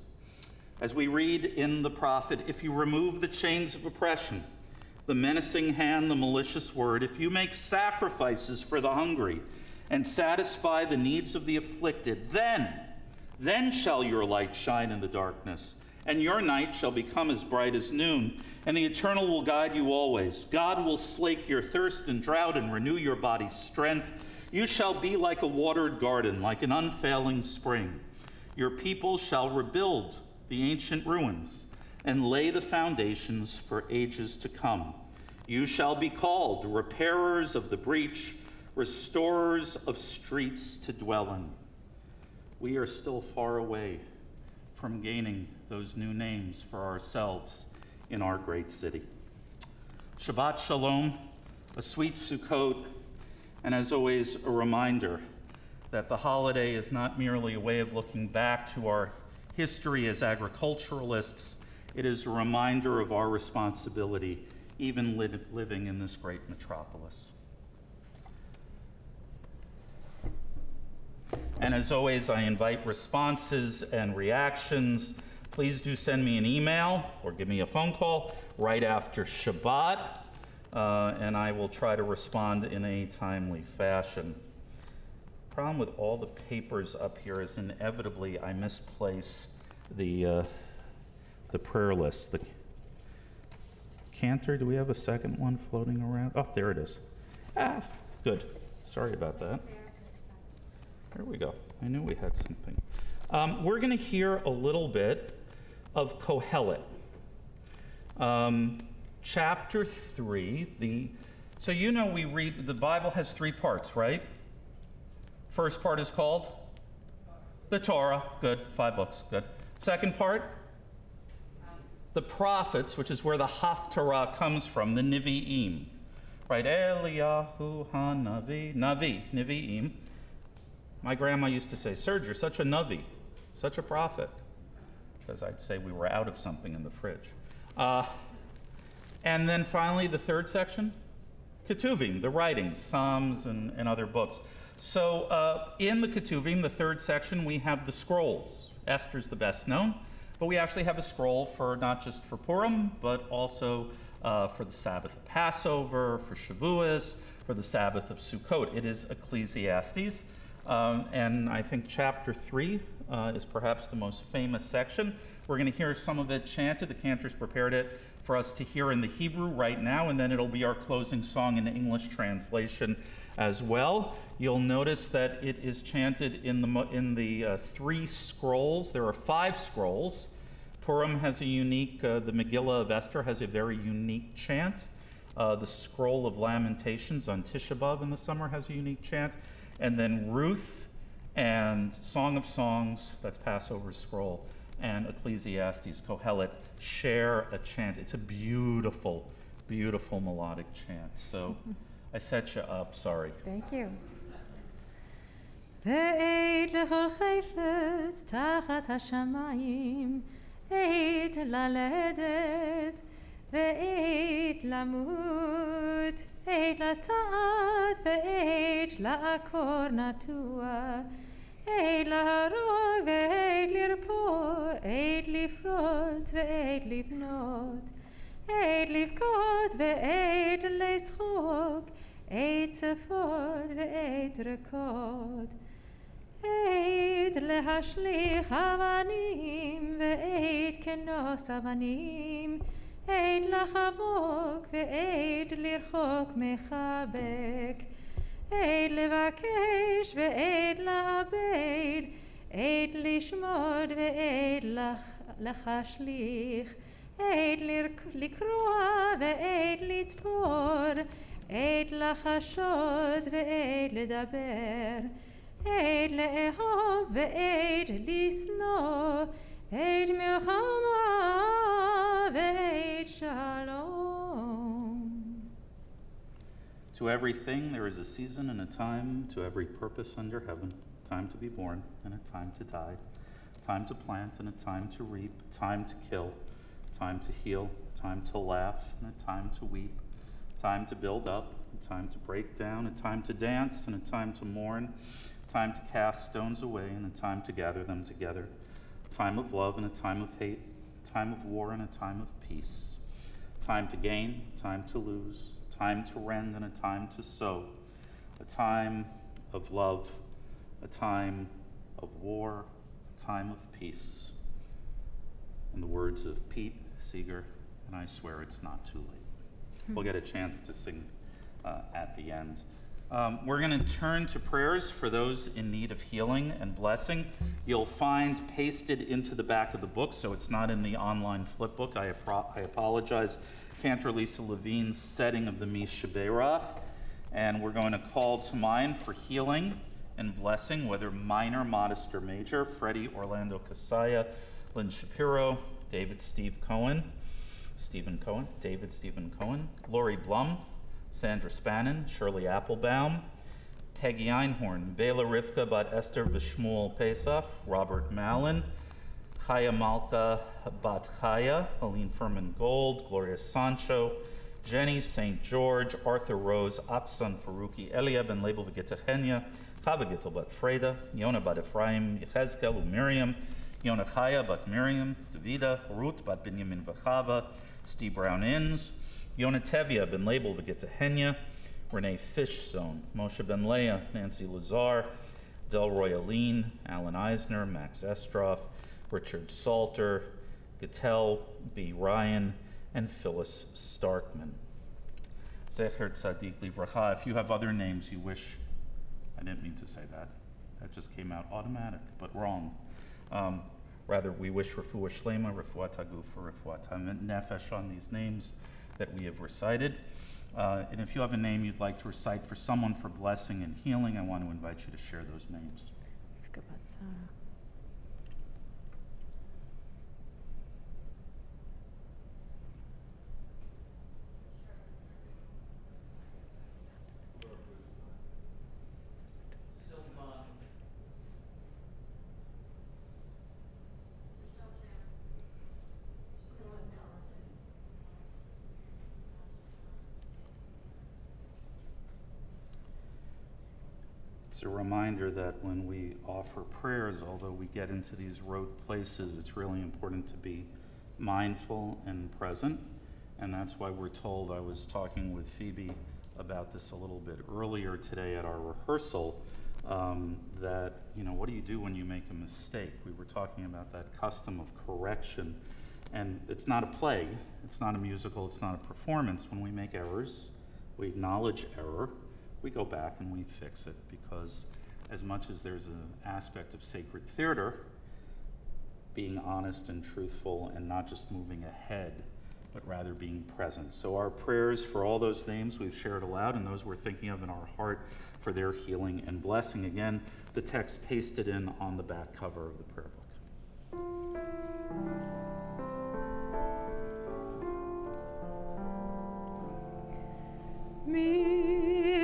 As we read in the prophet, if you remove the chains of oppression, the menacing hand, the malicious word, if you make sacrifices for the hungry and satisfy the needs of the afflicted, then shall your light shine in the darkness, and your night shall become as bright as noon, and the Eternal will guide you always. God will slake your thirst and drought and renew your body's strength. You shall be like a watered garden, like an unfailing spring. Your people shall rebuild the ancient ruins and lay the foundations for ages to come. You shall be called repairers of the breach, restorers of streets to dwell in. We are still far away from gaining those new names for ourselves in our great city. Shabbat Shalom, a sweet Sukkot, and as always, a reminder that the holiday is not merely a way of looking back to our history as agriculturalists. It is a reminder of our responsibility, even living in this great metropolis. And as always, I invite responses and reactions. Please do send me an email or give me a phone call right after Shabbat, and I will try to respond in a timely fashion. Problem with all the papers up here is inevitably I misplace the prayer list. The Cantor, do we have a second one floating around? Oh, there it is. Ah, good. Sorry about that. There we go. I knew we had something. We're going to hear a little bit of Kohelet. Chapter 3. So you know we read, the Bible has 3 parts, right? First part is called? The Torah. Good. 5 books. Good. Second part? The prophets, which is where the Haftarah comes from, the Nevi'im. Right? Eliyahu HaNavi. Nevi'im. My grandma used to say, Serge, you're such a Navi, such a prophet. Because I'd say we were out of something in the fridge. And then finally, the third section, Ketuvim, the writings, Psalms and other books. So in the Ketuvim, the third section, we have the scrolls. Esther's the best known, but we actually have a scroll for not just for Purim, but also for the Sabbath of Passover, for Shavuos, for the Sabbath of Sukkot. It is Ecclesiastes. And I think chapter 3 is perhaps the most famous section. We're going to hear some of it chanted. The cantors prepared it for us to hear in the Hebrew right now, and then it'll be our closing song in the English translation as well. You'll notice that it is chanted in the 3 scrolls. There are 5 scrolls. Purim has a unique, the Megillah of Esther has a very unique chant. The Scroll of Lamentations on Tisha B'Av in the summer has a unique chant. And then Ruth and Song of Songs, that's Passover scroll, and Ecclesiastes, Kohelet, share a chant. It's a beautiful, beautiful melodic chant. So I set you up, sorry. Thank you. ועת לכל חפץ תחת השמיים, עת ללדת ועת למות, עת לטעת ועת לעקור נטוע, עת להרוג ועת לרפוא, עת לפרוץ ועת לבנות, עת לבכות ועת לשחוק, עת צפות ועת ריקות, עת להשליך אבנים ועת כנוס אבנים, עת לחבוק ועת לרחוק מחבק, עת לבקש ועת לאבד, עת לשמוד ועת להשליך, עת לקרוע ועת לתפור, עת לחשות ועת לדבר, עת לאהוב ועת לשנוא, עת מלחמה ועת שלום. To everything there is a season and a time, to every purpose under heaven, time to be born and a time to die, time to plant and a time to reap, time to kill, time to heal, time to laugh and a time to weep, time to build up, a time to break down, a time to dance and a time to mourn, time to cast stones away and a time to gather them together, time of love and a time of hate, time of war and a time of peace, time to gain, time to lose, time to rend and a time to sow, a time of love, a time of war, a time of peace. In the words of Pete Seeger, and I swear it's not too late. We'll get a chance to sing at the end. We're going to turn to prayers for those in need of healing and blessing. You'll find pasted into the back of the book, so it's not in the online flip book. I apologize. Cantor Lisa Levine's setting of the Mish Shebeirach, and we're going to call to mind for healing and blessing, whether minor, modest, or major. Freddie Orlando Casaya, Lynn Shapiro, David Stephen Cohen, Lori Blum, Sandra Spannon, Shirley Applebaum, Peggy Einhorn, Bela Rivka Bat Esther B'Shmuel Pesach, Robert Mallon, Chaya Malka Bat Chaya, Aline Furman Gold, Gloria Sancho, Jenny St. George, Arthur Rose, Aksan Faruqi, Elia Ben Label V'Gitachenya, Chava Gittel Bat Freda, Yona Bat Ephraim, Yechezkel Miriam, Yona Chaya Bat Miriam, Davida, Ruth Bat Binyamin Vachava, Steve Brown Inns, Yona Tevia Ben Label V'Gitahenya, Renee Fishzone, Moshe Ben Leah, Nancy Lazar, Delroy Aline, Alan Eisner, Max Estroff, Richard Salter, Gattel B. Ryan, and Phyllis Starkman. Zecher Tzadik Livracha. If you have other names you wish, I didn't mean to say that. That just came out automatic, but wrong. Rather, we wish refuah shlema, refuah taguf, refuah nefesh on these names that we have recited. And if you have a name you'd like to recite for someone for blessing and healing, I want to invite you to share those names. It's a reminder that when we offer prayers, although we get into these rote places, it's really important to be mindful and present. And that's why we're told, I was talking with Phoebe about this a little bit earlier today at our rehearsal, that, what do you do when you make a mistake? We were talking about that custom of correction. And it's not a play, it's not a musical, it's not a performance. When we make errors, we acknowledge error, we go back and we fix it, because as much as there's an aspect of sacred theater, being honest and truthful and not just moving ahead, but rather being present. So our prayers for all those names we've shared aloud and those we're thinking of in our heart for their healing and blessing. Again, the text pasted in on the back cover of the prayer book.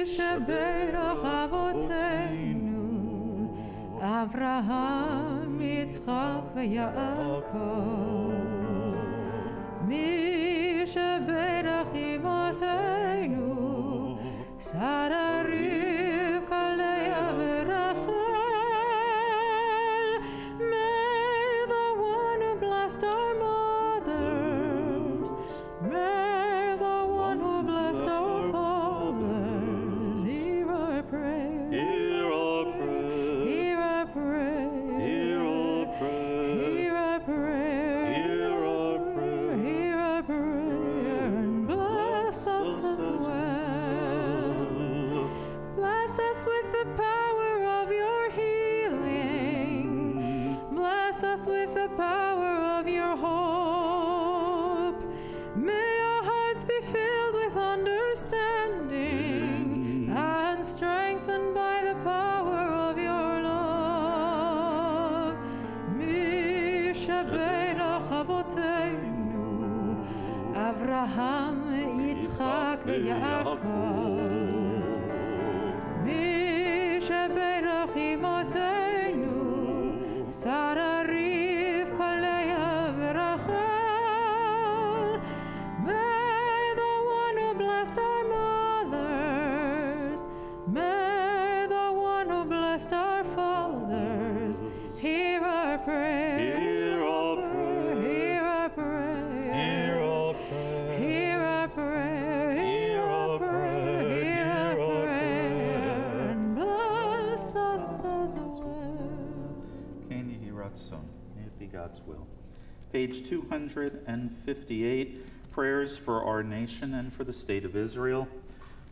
Shebeirach Avotenu, Avraham, Yitzchak, v'Yaakov. Mi shebeirach Imotenu, Sarah, Rivka, Leah, v'Rachel. May the one who blessed us with the power of your hope. May our hearts be filled with understanding and strengthened by the power of your love. Mishabeirach avoteinu, Avraham, Yitzchak, veYaakov. Mishabeirach imoteinu, Sarah, Rivka, Leah, v'Rachel. May the one who blessed our mothers, may the one who blessed our fathers, hear our prayer. Hear our prayer. Hear our prayer. Hear our prayer. Hear our prayer. Hear our prayer. Hear our prayer. And bless us as well. Ken Yehi Ratzon. May it be God's will. Page 258, prayers for our nation and for the state of Israel.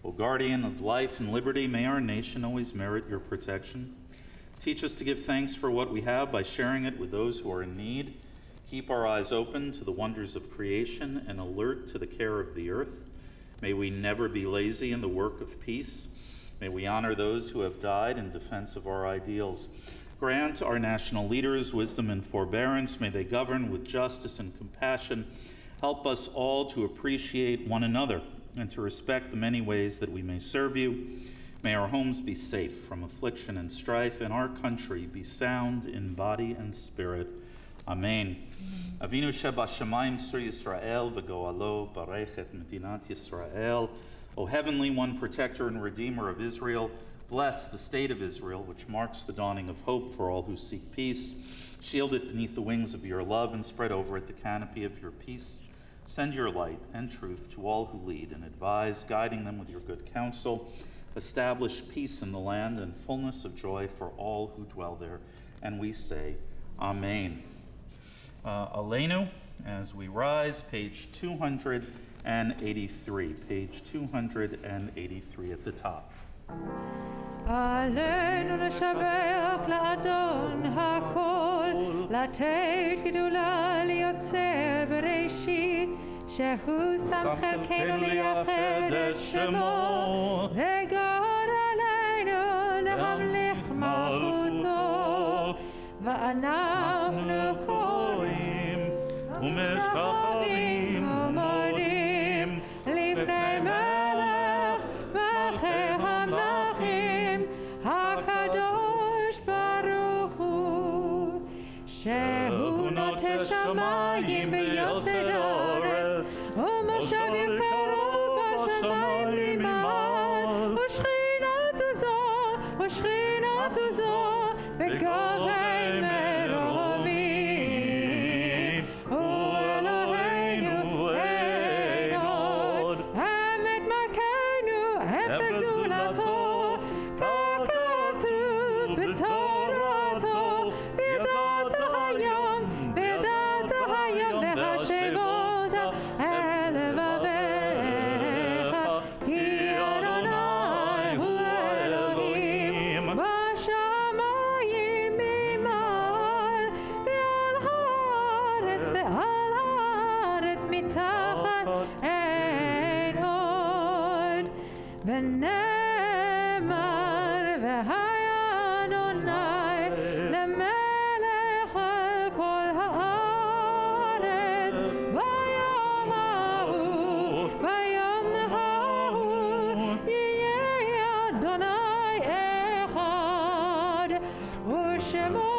O guardian of life and liberty, may our nation always merit your protection. Teach us to give thanks for what we have by sharing it with those who are in need. Keep our eyes open to the wonders of creation and alert to the care of the earth. May we never be lazy in the work of peace. May we honor those who have died in defense of our ideals. Grant our national leaders wisdom and forbearance. May they govern with justice and compassion. Help us all to appreciate one another and to respect the many ways that we may serve you. May our homes be safe from affliction and strife, and our country be sound in body and spirit. Amen. Avinu Shebashamayim Tzur Yisrael v'goalo barechet Medinat Yisrael. O heavenly one, protector and redeemer of Israel, bless the state of Israel, which marks the dawning of hope for all who seek peace. Shield it beneath the wings of your love and spread over it the canopy of your peace. Send your light and truth to all who lead and advise, guiding them with your good counsel. Establish peace in the land and fullness of joy for all who dwell there. And we say, Amen. Aleinu, as we rise, page 283. Page 283 at the top. עלינו לשבח לאדון הכל, לתת גדולה ליוצר בראשית, שהוא שם חלקנו לייחד את שמו, וגר עלינו להמליך מלכותו, ואנחנו קוראים ומשתחווים ומודים לפני מלך מלכי המלכים הקדוש ברוך הוא, שהוא נוטה שמיים ויוסד הארץ, ומושב יקרו בשמיים ממעל, ושכינתו זו בגובה מרומים. הוא אלוהינו אין עוד, אמת מלכנו אפס זולתו, ככתוב בתורתו, וידעת היום להשיבות אל לבביך, כי אדוני הוא אלוהים בשמיים ממעל, ועל הארץ מתחת אין עוד. ונאמר והיה אדוני למלך על כל הארץ, ביום ההוא יהיה אדוני אחד, ושמו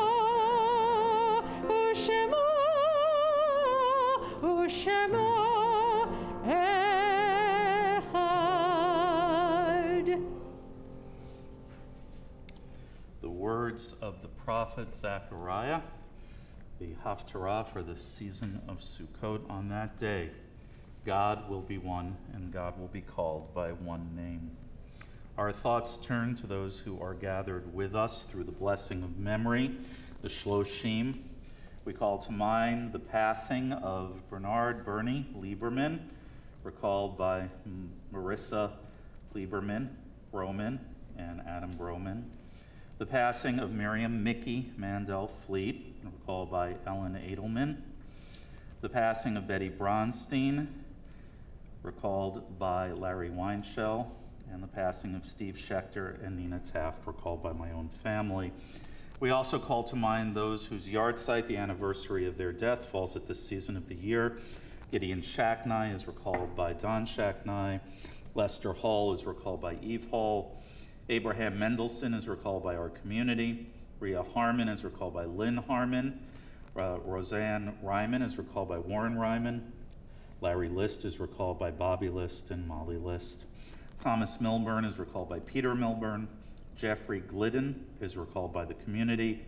אחד. The words of the prophet Zechariah, the Haftarah for the season of Sukkot. On that day, God will be one, and God will be called by one name. Our thoughts turn to those who are gathered with us through the blessing of memory, the Shloshim. We call to mind the passing of Bernard Bernie Lieberman, recalled by Marissa Lieberman, Broman, and Adam Broman. The passing of Miriam Mickey Mandel Fleet, recalled by Ellen Edelman. The passing of Betty Bronstein, recalled by Larry Weinshell. And the passing of Steve Schechter and Nina Taft, recalled by my own family. We also call to mind those whose yahrzeit, the anniversary of their death, falls at this season of the year. Gideon Shacknai is recalled by Don Shacknai. Lester Hall is recalled by Eve Hall. Abraham Mendelson is recalled by our community. Rhea Harmon is recalled by Lynn Harmon. Roseanne Ryman is recalled by Warren Ryman. Larry List is recalled by Bobby List and Molly List. Thomas Milburn is recalled by Peter Milburn. Jeffrey Glidden is recalled by the community.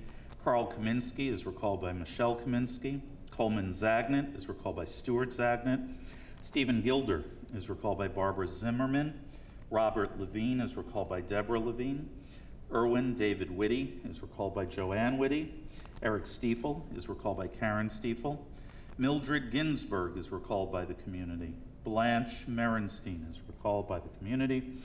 Carl Kaminsky is recalled by Michelle Kaminsky. Coleman Zagnut is recalled by Stuart Zagnut. Stephen Gilder is recalled by Barbara Zimmerman. Robert Levine is recalled by Deborah Levine. Erwin David Whitty is recalled by Joanne Whitty. Eric Stiefel is recalled by Karen Stiefel. Mildred Ginsburg is recalled by the community. Blanche Merenstein is recalled by the community.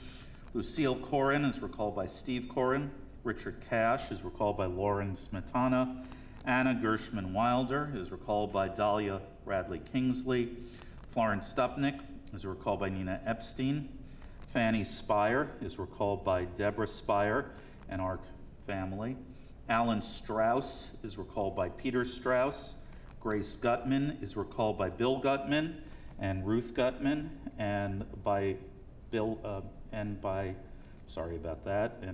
Lucille Corin is recalled by Steve Corin. Richard Cash is recalled by Lauren Smetana. Anna Gershman Wilder is recalled by Dahlia Radley Kingsley. Florence Stupnick is recalled by Nina Epstein. Fanny Spire is recalled by Deborah Spire and our family. Alan Strauss is recalled by Peter Strauss. Grace Gutman is recalled by Bill Gutman and Ruth Gutman, and by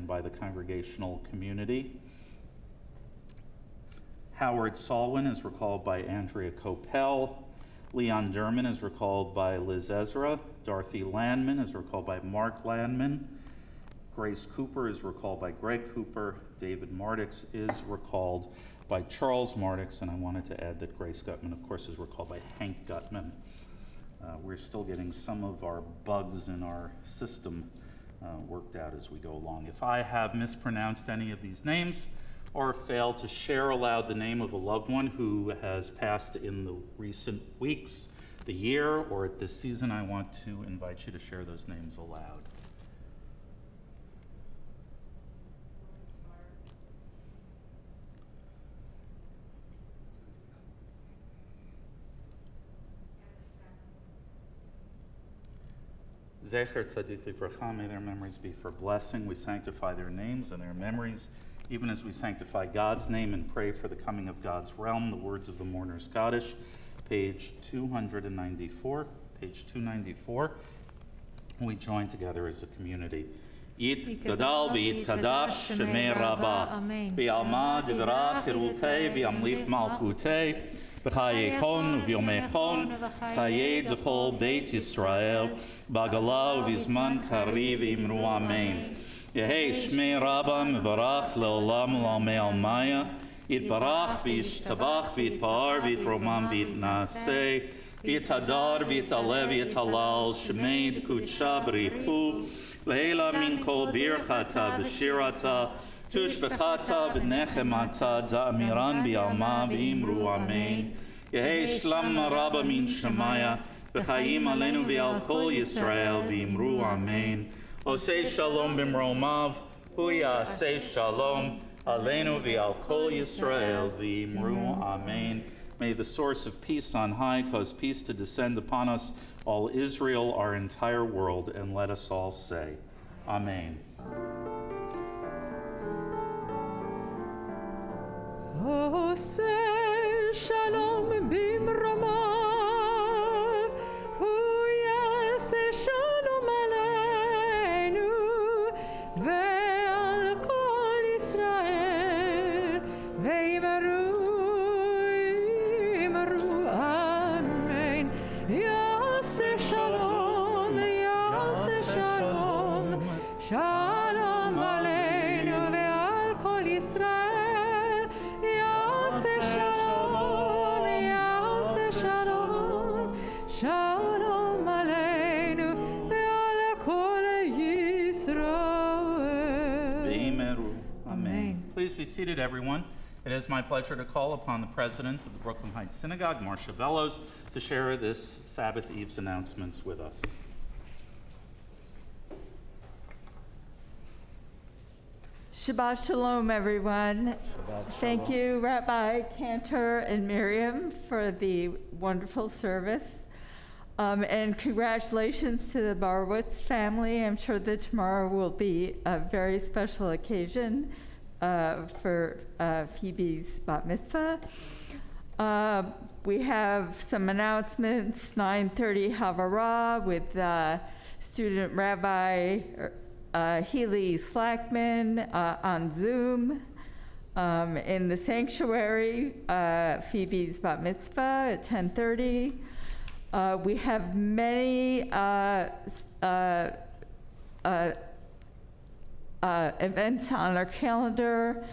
by the congregational community. Howard Salwin is recalled by Andrea Coppell. Leon Derman is recalled by Liz Ezra. Dorothy Landman is recalled by Mark Landman. Grace Cooper is recalled by Greg Cooper. David Mardix is recalled by Charles Mardix, and I wanted to add that Grace Gutman, of course, is recalled by Hank Gutman. We're still getting some of our bugs in our system worked out as we go along. If I have mispronounced any of these names or failed to share aloud the name of a loved one who has passed in the recent weeks, the year, or at this season, I want to invite you to share those names aloud. Zecher Tzadik Livracha, may their memories be for blessing. We sanctify their names and their memories, even as we sanctify God's name and pray for the coming of God's realm. The words of the Mourner's Kaddish, page 294. Page 294. We join together as a community. Yit gadal v'yit kadash shemei rabba v'yalma divrach hirutei v'yamlit malchutei v'chayechon v'yomechon chayei d'chol beit Yisrael b'gala v'zman kariv imru amen. Yehei shmei rabba mevarach le'olam u'lamei almaya yitbarach v'yishtabach v'yitpa'ar v'yitromam v'yitnaseh v'yitadar v'yitaleh v'yitalal shemei d'kutsha b'richu Leila min kol birchata v'shirata tushbechata v'nechemata da'amiran bi'alma v'imru amen. Yehei shlam rabba min shemaya v'chayim alenu v'al kol Yisrael v'imru amen. Osei shalom b'mromav hu ya'asei shalom alenu v'al kol Yisrael v'imru amen. May the source of peace on high cause peace to descend upon us, all Israel, our entire world, and let us all say, Amen. Oseh shalom b'mromav, hu ya'aseh shalom aleinu ve'al kol Yisrael ve'imru amen. Ya'aseh shalom, ya'aseh shalom, shalom aleinu ve'al kol Yisrael. Ya'aseh shalom, ya'aseh shalom, shalom aleinu ve'al kol Yisrael. V'yimeru. Amen. Please be seated, everyone. It is my pleasure to call upon the president of the Brooklyn Heights Synagogue, Marcia Bellows, to share this Sabbath Eve's announcements with us. Shabbat Shalom, everyone. Thank you, Rabbi Cantor and Miriam, for the wonderful service. And congratulations to the Barowitz family. I'm sure that tomorrow will be a very special occasion for Phoebe's bat mitzvah. We have some announcements, 9:30 Havara with student Rabbi Healy Slackman on Zoom. In the sanctuary, Phoebe's bat mitzvah at 10:30. We have many events on our calendar.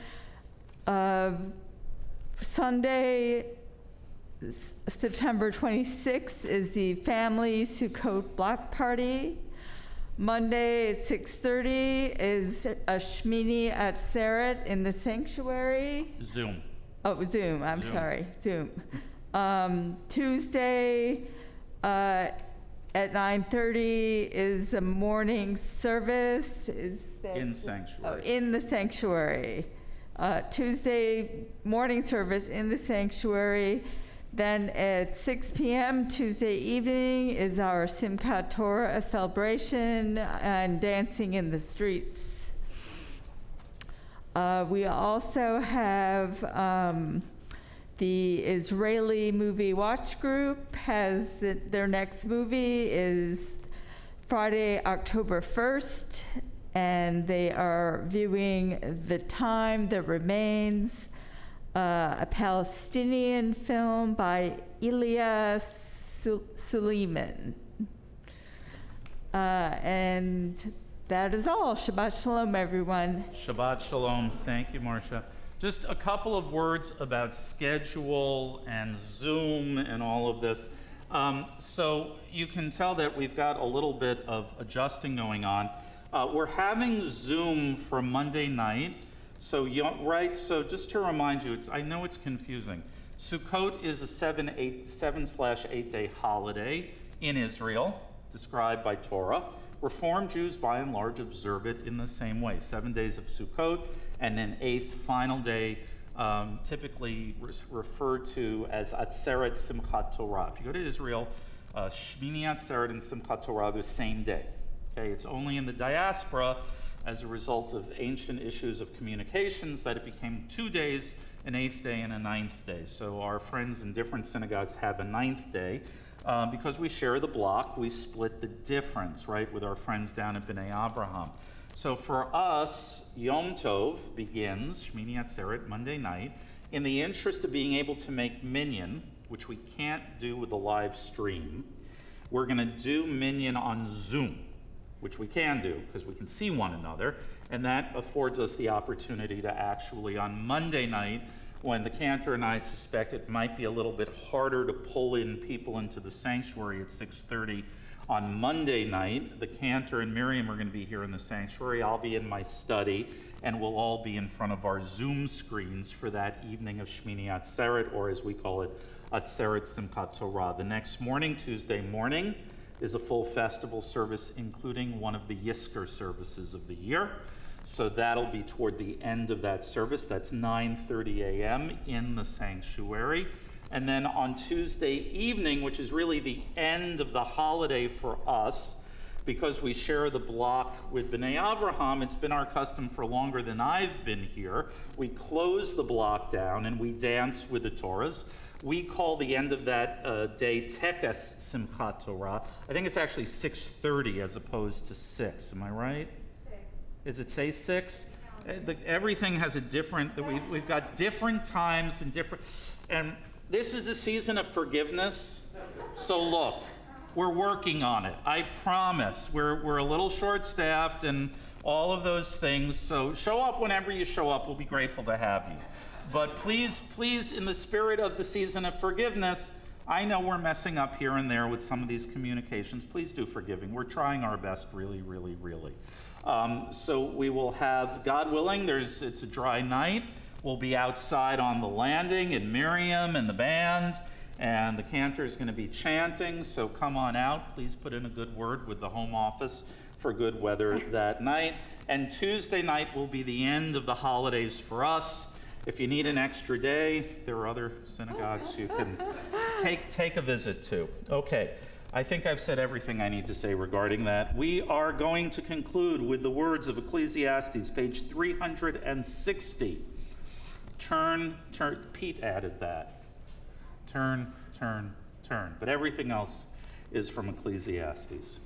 Sunday, September 26th is the family Sukkot block party. Monday at 6:30 is a Shmini Atzeret in the sanctuary. Zoom. Oh, Zoom, I'm sorry, Zoom. Tuesday at 9:30 is a morning service. Is that In sanctuary. Oh, in the sanctuary. Tuesday morning service in the sanctuary. Then at 6 p.m. Tuesday evening is our Simchat Torah celebration and dancing in the streets. We also have the Israeli Movie Watch Group has their next movie is Friday, October 1st, and they are viewing The Time That Remains, a Palestinian film by Ilya Suleiman. And that is all. Shabbat Shalom, everyone. Shabbat Shalom. Thank you, Marcia. Just a couple of words about schedule and Zoom and all of this. So you can tell that we've got a little bit of adjusting going on. We're having Zoom for Monday night. So just to remind you, I know it's confusing. Sukkot is a 7/8 day holiday in Israel, described by Torah. Reform Jews, by and large, observe it in the same way. 7 days of Sukkot, and then 8th, final day, typically referred to as Atzeret Simchat Torah. If you go to Israel, Shmini Atzeret and Simchat Torah are the same day. Okay, it's only in the diaspora, as a result of ancient issues of communications, that it became 2 days, an 8th day and a 9th day. So our friends in different synagogues have a 9th day. Because we share the block, we split the difference, right, with our friends down at B'nai Abraham. So for us, Yom Tov begins, Shmini Atzeret, Monday night. In the interest of being able to make minyan, which we can't do with a live stream, we're going to do minyan on Zoom, which we can do because we can see one another, and that affords us the opportunity to actually, on Monday night, when the cantor and I suspect it might be a little bit harder to pull in people into the sanctuary at 6:30 on Monday night, the cantor and Miriam are going to be here in the sanctuary. I'll be in my study, and we'll all be in front of our Zoom screens for that evening of Shmini Atzeret, or as we call it, Atzeret Simchat Torah. The next morning, Tuesday morning, is a full festival service, including one of the Yisker services of the year. So that'll be toward the end of that service. That's 9:30 a.m. in the sanctuary. And then on Tuesday evening, which is really the end of the holiday for us, because we share the block with B'nai Avraham, it's been our custom for longer than I've been here. We close the block down and we dance with the Torahs. We call the end of that day Tekes Simchat Torah. I think it's actually 6:30 as opposed to 6. Am I right? 6. Is it say 6? Everything has a different. We've got different times and different. And this is a season of forgiveness. So look, we're working on it. I promise. We're a little short-staffed and all of those things. So show up whenever you show up. We'll be grateful to have you. But please, in the spirit of the season of forgiveness, I know we're messing up here and there with some of these communications. Please do forgiving. We're trying our best, really, really, really. So we will have, God willing, it's a dry night. We'll be outside on the landing, and Miriam and the band, and the cantor is going to be chanting. So come on out. Please put in a good word with the home office for good weather that night. And Tuesday night will be the end of the holidays for us. If you need an extra day, there are other synagogues you can take a visit to. Okay, I think I've said everything I need to say regarding that. We are going to conclude with the words of Ecclesiastes, page 360. Turn, Pete added that. Turn, turn, turn. But everything else is from Ecclesiastes.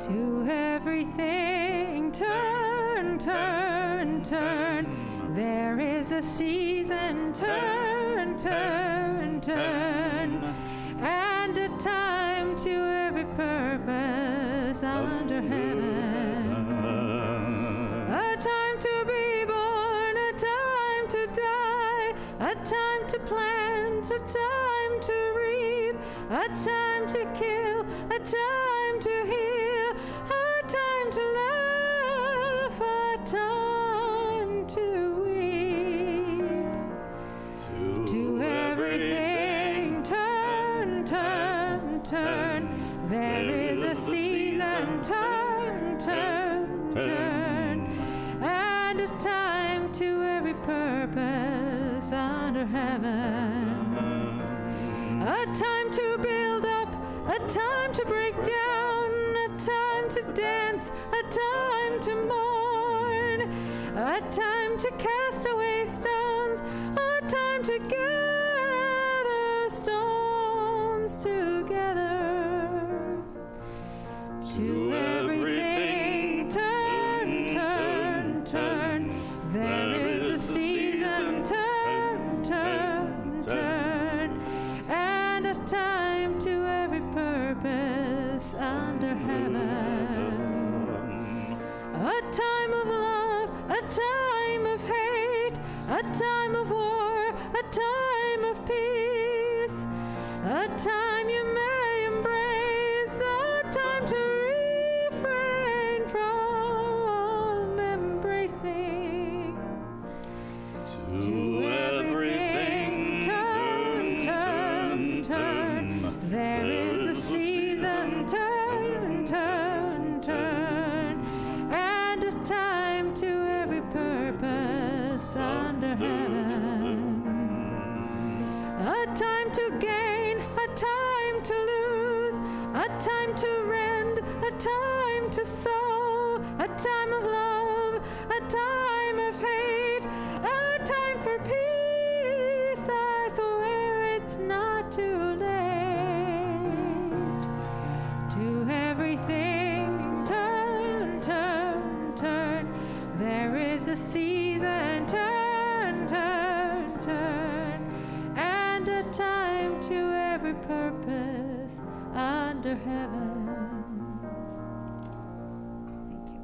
To everything turn, turn, turn. There is a season, turn, turn, turn. And a time to every purpose under heaven. A time to be born, a time to die, a time to plant, a time to reap, a time to kill, a time to heal, a time to laugh, a time to weep. To everything turn, turn, turn. There is a season, turn, turn, turn. And a time to every purpose under heaven. A time to build up, a time to break down, a time to dance, a time to mourn, a time to cast away stones, a time to gather stones together. To everything turn, turn, turn. There is a season, turn, turn, turn. And a time to every purpose under heaven. A time of love, a time of hate, a time of war, a time of peace, a time you may embrace, a time to refrain from embracing. To everything turn, turn, turn. There is a season, turn, turn, turn. And a time to every purpose under heaven. A time to gain, a time to lose, a time to rend, a time to sow, a time of love, a time of hate, a time for peace. I swear it's not too late. To everything turn, turn, turn. There is a season, turn, turn, turn. And a time to every purpose under heaven. Thank you.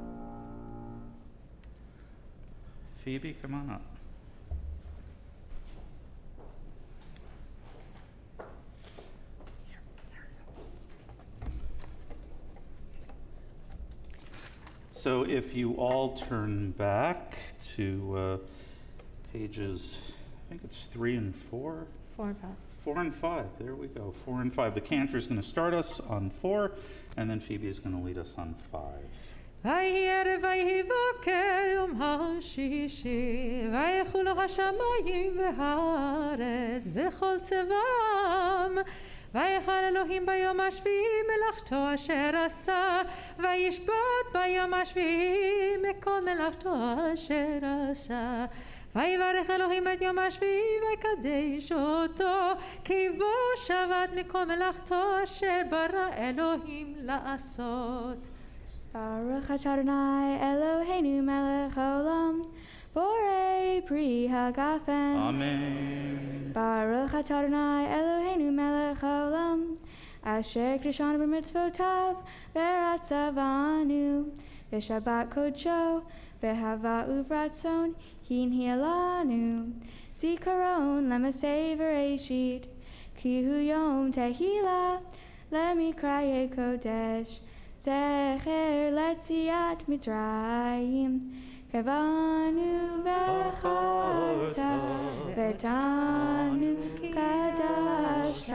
Phoebe, come on up. So if you all turn back to pages, I think it's 3 and 4. 4 and 5. 4 and 5, there we go, 4 and 5. The cantor's going to start us on 4, and then Phoebe is going to lead us on 5. ויהי ערב ויהי בוקר יום השישי ויחולו השמיים והארץ וכל צבאם ויחל אלוהים ביום השביעי מלאכתו אשר עשה וישבות ביום השביעי מכל מלאכתו אשר עשה ויברך אלוהים את יום השביעי ויקדש אותו כי בו שבת מכל מלאכתו אשר ברא אלוהים לעשות. Baruch atah Adonai Eloheinu melech haolam, borei pri hagafen. Amen. Baruch atah Adonai Eloheinu melech haolam, asher krishanu b'mitzvotav v'ratzavanu, v'shabbat kodsho, v'hava uvratzon, hin hielanu, zikaron lemesei v'reishit, ki hu yom tehila, lemikra kodesh, זכר ליציאת מצרים, קבענו בחרת, ותנו קדשת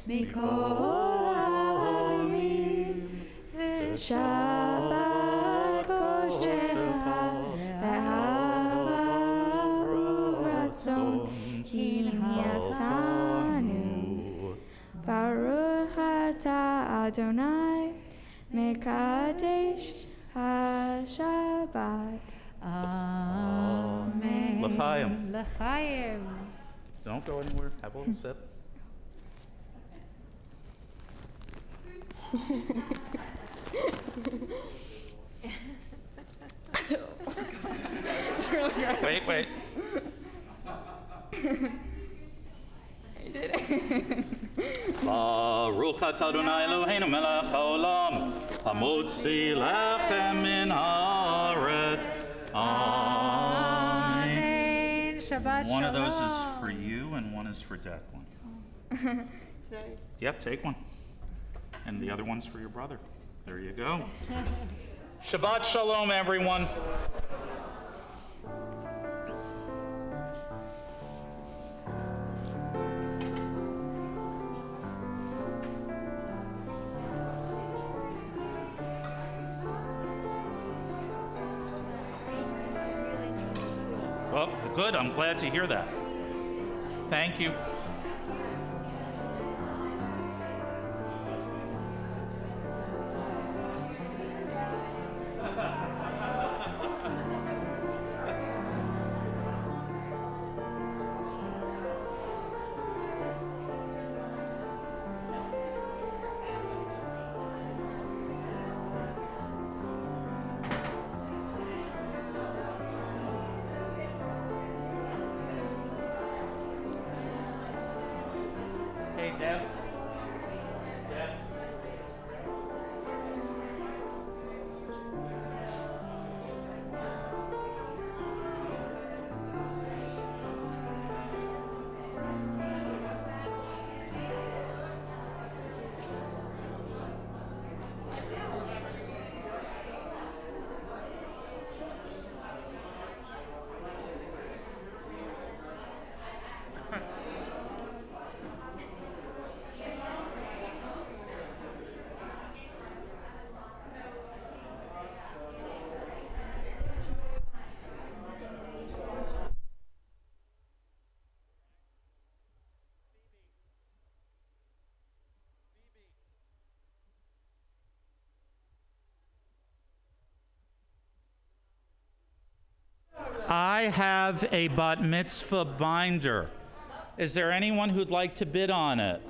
מכל העמים, ושבת קודשך באהבה וברצון הנחייתנו. ברוך אתה אדוני מקדש השבת. Amen. L'chaim. L'chaim. Don't go anywhere. Have a little sip. Wait. Baruch atah Adonai Eloheinu melech haolam, hamotzi lechem min haaretz. Amen. Shabbat One of those shalom. is for you and one is for Declan. Yep, take one. And the other one's for your brother. There you go. Shabbat shalom, everyone. Well, good. I'm glad to hear that. Thank you. Hey, Deb. Deb. I have a bat mitzvah binder. Is there anyone who'd like to bid on it?